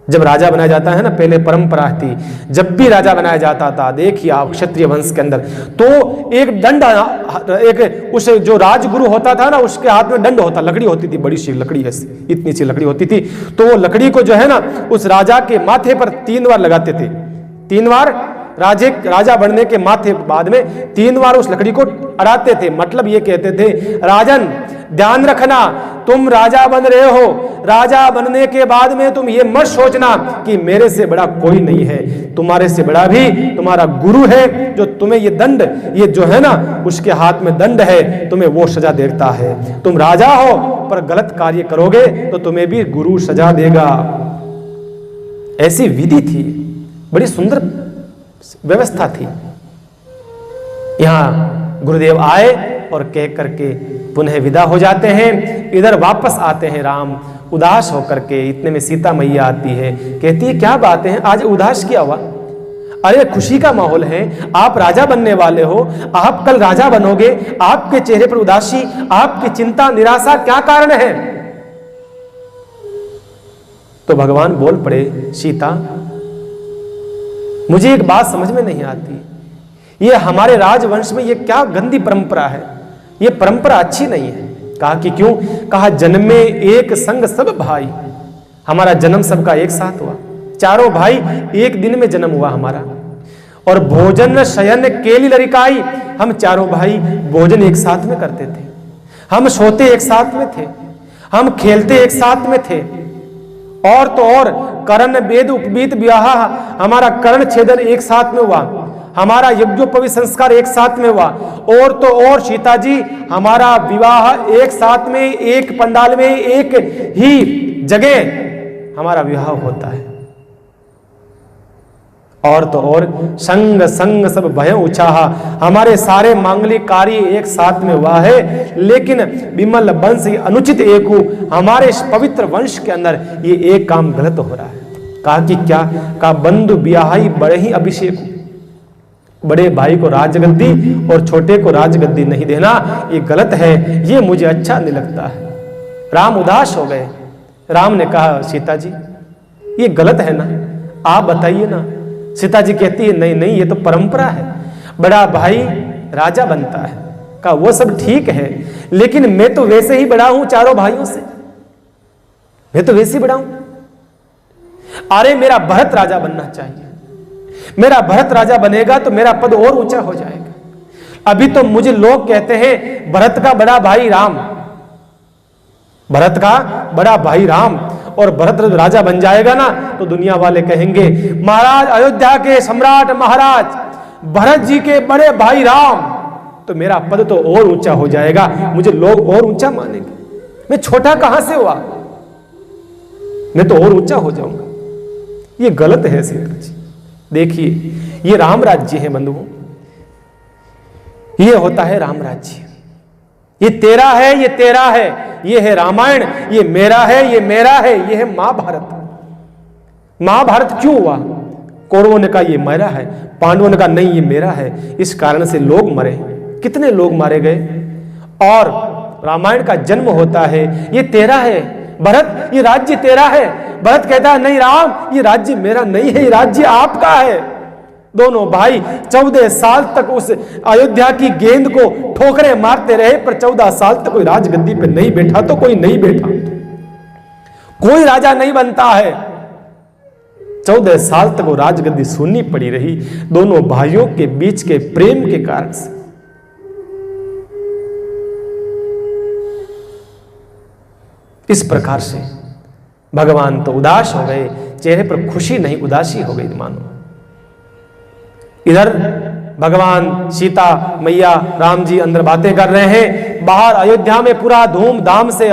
जब राजा बनाया जाता है ना, पहले परंपरा थी, जब भी राजा बनाया जाता था, देखिए आप क्षत्रिय वंश के अंदर तो एक दंड, एक उस जो राजगुरु होता था ना, उसके हाथ में दंड होता, लकड़ी होती थी, बड़ी सी लकड़ी है, इतनी सी लकड़ी होती थी। तो वो लकड़ी को जो है ना उस राजा के माथे पर 3 बार लगाते थे। 3 बार राजा बनने के माथे बाद में 3 बार उस लकड़ी को अड़ाते थे। मतलब ये कहते थे, राजन ध्यान रखना, तुम राजा बन रहे हो, राजा बनने के बाद में तुम ये मत सोचना कि मेरे से बड़ा कोई नहीं है, तुम्हारे से बड़ा भी तुम्हारा गुरु है, जो तुम्हें ये दंड, ये जो है ना उसके हाथ में दंड है, तुम्हें वो सजा देता है। तुम राजा हो पर गलत कार्य करोगे तो तुम्हें भी गुरु सजा देगा। ऐसी विधि थी, बड़ी सुंदर व्यवस्था थी। यहां गुरुदेव आए और कह करके पुनः विदा हो जाते हैं। इधर वापस आते हैं राम उदास होकर के। इतने में सीता मैया आती है, कहती है क्या बात है, आज उदास किया हुआ? अरे खुशी का माहौल है, आप राजा बनने वाले हो, आप कल राजा बनोगे, आपके चेहरे पर उदासी, आपकी चिंता निराशा, क्या कारण है? तो भगवान बोल पड़े, सीता मुझे एक बात समझ में नहीं आती, ये हमारे राजवंश में ये क्या गंदी परंपरा है, ये परंपरा अच्छी नहीं है। कहा कि क्यों? कहा जन्म में एक संग सब भाई, हमारा जन्म सबका एक साथ हुआ, चारों भाई एक दिन में जन्म हुआ हमारा, और भोजन शयन केली लरिकाई, हम चारों भाई भोजन एक साथ में करते थे, हम सोते एक साथ में थे, हम खेलते एक साथ में थे, और तो और कर्ण वेद उपवीत विवाह, हमारा कर्ण छेदन एक साथ में हुआ, हमारा यज्ञोपवीत संस्कार एक साथ में हुआ, और तो और सीता जी हमारा विवाह एक साथ में, एक पंडाल में, एक ही जगह हमारा विवाह होता है, और तो और संग संग सब भय उछाहा, हमारे सारे मांगलिक कार्य एक साथ में हुआ है। लेकिन विमल वंश अनुचित एकु, हमारे इस पवित्र वंश के अंदर ये एक काम गलत हो रहा है। कहा कि क्या? कहा बंधु ब्याही बड़े ही अभिषेक, बड़े भाई को राजगद्दी और छोटे को राजगद्दी नहीं देना, ये गलत है, ये मुझे अच्छा नहीं लगता है। राम उदास हो गए। राम ने कहा सीता जी ये गलत है ना, आप बताइए ना। सीता जी कहती है नहीं नहीं, ये तो परंपरा है, बड़ा भाई राजा बनता है। कहा वो सब ठीक है, लेकिन मैं तो वैसे ही बड़ा हूं चारों भाइयों से, मैं तो वैसे ही बड़ा हूं। अरे मेरा भरत राजा बनना चाहिए, मेरा भरत राजा बनेगा तो मेरा पद और ऊंचा हो जाएगा। अभी तो मुझे लोग कहते हैं भरत का बड़ा भाई राम, भरत का बड़ा भाई राम, और भरत राजा बन जाएगा ना तो दुनिया वाले कहेंगे महाराज अयोध्या के सम्राट महाराज भरत जी के बड़े भाई राम, तो मेरा पद तो और ऊंचा हो जाएगा, मुझे लोग और ऊंचा मानेंगे। मैं छोटा कहां से हुआ, मैं तो और ऊंचा हो जाऊंगा। ये गलत है सीता जी। देखिए, ये राम राज्य है बंधुओं, ये होता है राम राज्य। ये तेरा है, ये तेरा है, ये है रामायण, ये मेरा है, ये मेरा है, ये है महाभारत। महाभारत क्यों हुआ? कौरवों ने कहा ये मेरा है, पांडवों ने कहा नहीं ये मेरा है। इस कारण से लोग मरे, कितने लोग मारे गए। और रामायण का जन्म होता है, ये तेरा है भरत, ये राज्य तेरा है। भरत कहता है नहीं राम, ये राज्य मेरा नहीं है, ये राज्य आपका है। दोनों भाई 14 साल तक उस अयोध्या की गेंद को ठोकरें मारते रहे, पर 14 साल तक कोई राजगद्दी पे नहीं बैठा तो कोई नहीं बैठा, कोई राजा नहीं बनता है। 14 साल तक वो राजगद्दी सुननी पड़ी रही, दोनों भाइयों के बीच के प्रेम के कारण से। इस प्रकार से भगवान तो उदास हो गए, चेहरे पर खुशी नहीं उदासी हो गई मानो। इधर भगवान सीता मैया राम जी अंदर बातें कर रहे हैं, बाहर अयोध्या में पूरा धूमधाम से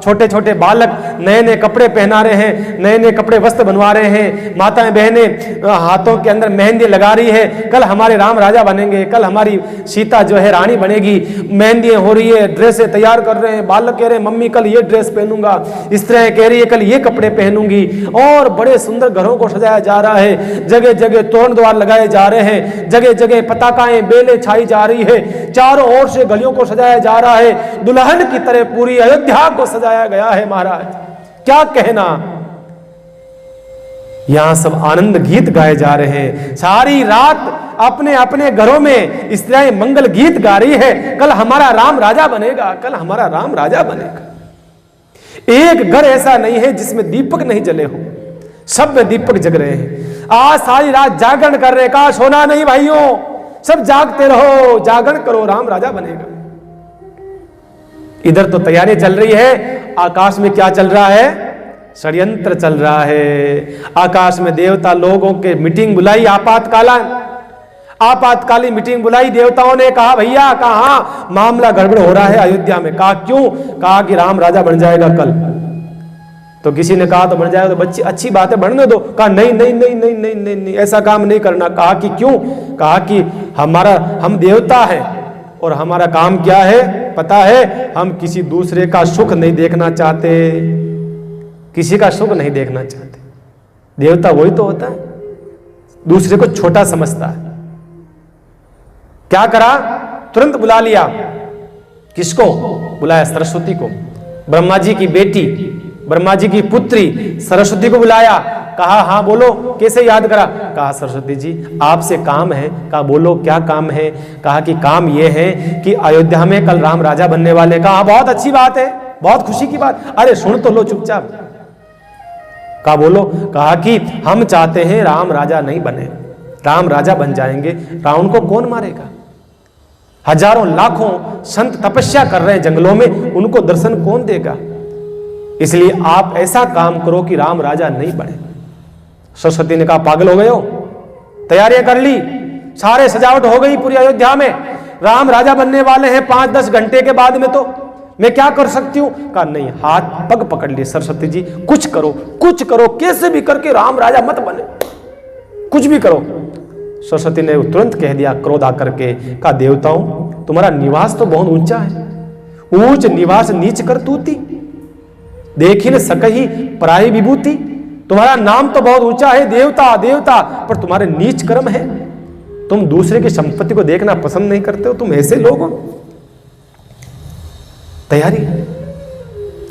छोटे छोटे बालक नए नए कपड़े पहना रहे हैं, नए नए कपड़े वस्त्र बनवा रहे हैं, माताएं बहनें हाथों के अंदर मेहंदी लगा रही है, कल हमारे राम राजा बनेंगे, कल हमारी सीता जो है रानी बनेगी। मेहंदी हो रही है, ड्रेसें तैयार कर रहे हैं, बालक कह रहे हैं मम्मी कल ये ड्रेस पहनूंगा, स्त्रियां कह रही है कल ये कपड़े पहनूंगी, और बड़े सुंदर घरों को सजाया जा रहा है, जगह जगह तोरण द्वार लगाए जा रहे हैं, जगह जगह पताकाएं बेलें छाई जा रही है, चारों ओर से गलियों को सजाया जा रहा है, दुल्हन की तरह पूरी अयोध्या को सजाया गया है। महाराज क्या कहना, यहां सब आनंद गीत गाए जा रहे हैं, सारी रात अपने अपने घरों में स्त्रियां मंगल गीत गा रही है, कल हमारा राम राजा बनेगा, कल हमारा राम राजा बनेगा। एक घर ऐसा नहीं है जिसमें दीपक नहीं जले हो, सब में दीपक जग रहे हैं। आज सारी रात जागरण कर रहे, कहा सोना नहीं भाइयों, सब जागते रहो, जागरण करो, राम राजा बनेगा। इधर तो तैयारी चल रही है, आकाश में क्या चल रहा है? षड्यंत्र चल रहा है। आकाश में देवता लोगों के मीटिंग बुलाई, आपातकालीन मीटिंग बुलाई। देवताओं ने कहा भैया कहा मामला गड़बड़ हो रहा है अयोध्या में। कहा क्यों? कहा कि राम राजा बन जाएगा कल। तो किसी ने कहा तो बन जाएगा, तो बच्ची अच्छी बात है बनने दो। कहा नहीं नहीं नहीं नहीं नहीं नहीं नहीं ऐसा काम नहीं करना। कहा कि क्यों? कहा कि हम देवता हैं और हमारा काम क्या है पता है, हम किसी दूसरे का सुख नहीं देखना चाहते, किसी का सुख नहीं देखना चाहते। देवता वही तो होता है, दूसरे को छोटा समझता है। क्या करा? तुरंत बुला लिया। किसको बुलाया? सरस्वती को, ब्रह्मा जी की बेटी, ब्रह्मा जी की पुत्री सरस्वती को बुलाया। कहा हाँ बोलो, कैसे याद करा? कहा सरस्वती जी आपसे काम है। कहा बोलो क्या काम है? कहा कि काम यह है कि अयोध्या में कल राम राजा बनने वाले। कहा बहुत अच्छी बात है, बहुत खुशी की बात। अरे सुन तो लो चुपचाप। कहा बोलो। कहा कि हम चाहते हैं राम राजा नहीं बने, राम राजा बन जाएंगे, रावण को कौन मारेगा? हजारों लाखों संत तपस्या कर रहे हैं जंगलों में, उनको दर्शन कौन देगा? इसलिए आप ऐसा काम करो कि राम राजा नहीं बने। सरस्वती ने कहा पागल हो गए हो? तैयारियां कर ली, सारे सजावट हो गई पूरी अयोध्या में, राम राजा बनने वाले हैं 5-10 घंटे के बाद में, तो मैं क्या कर सकती हूं? कहा नहीं, हाथ पग पकड़ लिए सरस्वती जी, कुछ करो कुछ करो, कैसे भी करके राम राजा मत बने, कुछ भी करो। सरस्वती ने तुरंत कह दिया क्रोध आकर के, कहा देवताओं तुम्हारा निवास तो बहुत ऊंचा है, ऊंच निवास नीच कर तूती, देखी न सकही पराई विभूति। तुम्हारा नाम तो बहुत ऊंचा है देवता देवता, पर तुम्हारे नीच कर्म है, तुम दूसरे की संपत्ति को देखना पसंद नहीं करते हो, तुम ऐसे लोग हो। तैयारी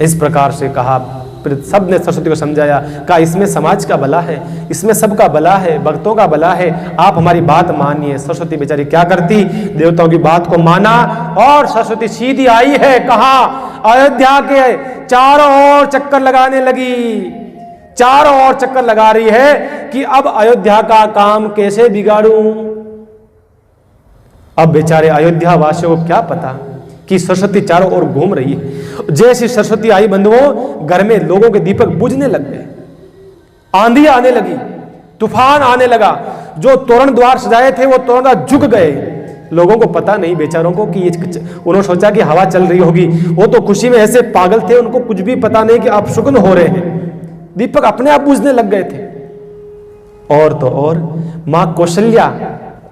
इस प्रकार से कहा, फिर सब ने सरस्वती को समझाया। कहा इसमें समाज का भला है, इसमें सबका भला है, भक्तों का भला है, आप हमारी बात मानिए। सरस्वती बेचारी क्या करती, देवताओं की बात को माना और सरस्वती सीधी आई है। कहा अयोध्या के चारों ओर चक्कर लगाने लगी, चारों ओर चक्कर लगा रही है कि अब अयोध्या का काम कैसे बिगाड़ूं। अब बेचारे अयोध्या वासियों को क्या पता कि सरस्वती चारों ओर घूम रही है। जैसे सरस्वती आई बंधुओं, घर में लोगों के दीपक बुझने लग गए, आंधी आने लगी, तूफान आने लगा, जो तोरण द्वार सजाए थे वो तोरण द्वार झुक गए। लोगों को पता नहीं बेचारों को कि उन्होंने सोचा कि हवा चल रही होगी, वो तो खुशी में ऐसे पागल थे, उनको कुछ भी पता नहीं कि अपशकुन हो रहे हैं। दीपक अपने आप बुझने लग गए थे। और तो और मां कौशल्या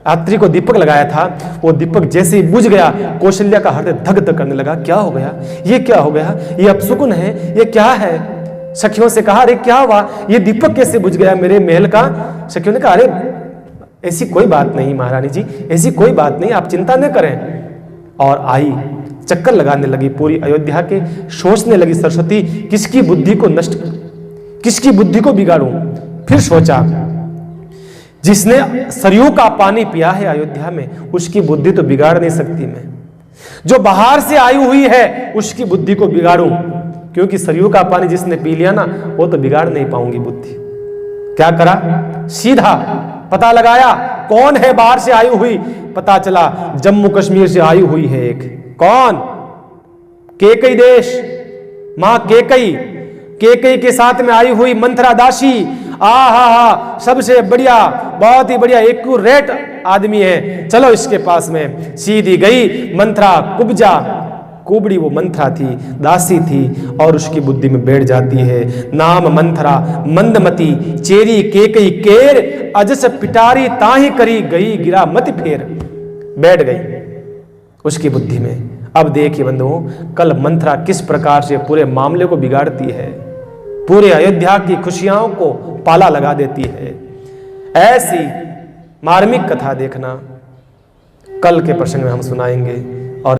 आत्री को दीपक लगाया था, वो दीपक जैसे ही बुझ गया, कौशल्या का हृदय धक धक करने लगा। क्या हो गया, ये क्या हो गया, ये अपशकुन है, ये क्या है? सखियों से कहा, अरे क्या हुआ, ये दीपक कैसे बुझ गया मेरे महल का? सखियों ने कहा, अरे ऐसी कोई बात नहीं महारानी जी, ऐसी कोई बात नहीं, आप चिंता न करें। और आई चक्कर लगाने लगी पूरी अयोध्या के, सोचने लगी सरस्वती किसकी बुद्धि को नष्ट, किसकी बुद्धि को बिगाड़ूं। फिर सोचा, जिसने सरयू का पानी पिया है अयोध्या में, उसकी बुद्धि तो बिगाड़ नहीं सकती मैं। जो बाहर से आई हुई है उसकी बुद्धि को बिगाड़ूं, क्योंकि सरयू का पानी जिसने पी लिया ना, वो तो बिगाड़ नहीं पाऊंगी बुद्धि। क्या करा, सीधा पता लगाया कौन है बाहर से आई हुई। पता चला जम्मू कश्मीर से आई हुई है एक, कौन? केकई देश, मां केकई, केकई के साथ में आई हुई मंथरा दासी। हा सबसे बढ़िया, बहुत ही बढ़िया एक्यूरेट आदमी है, चलो इसके पास में। सीधी गई मंथरा कुब्जा, कुबड़ी वो मंथरा थी, दासी थी, और उसकी बुद्धि में बैठ जाती है, नाम मंथरा मंदमती चेरी केकई केर, अजस पिटारी ताही करी गई गिरा मत फेर। बैठ गई उसकी बुद्धि में। अब देखिए बंधुओं, कल मंथरा किस प्रकार से पूरे मामले को बिगाड़ती है, पूरे अयोध्या की खुशियों को पाला लगा देती है। ऐसी मार्मिक कथा देखना कल के प्रसंग में हम सुनाएंगे।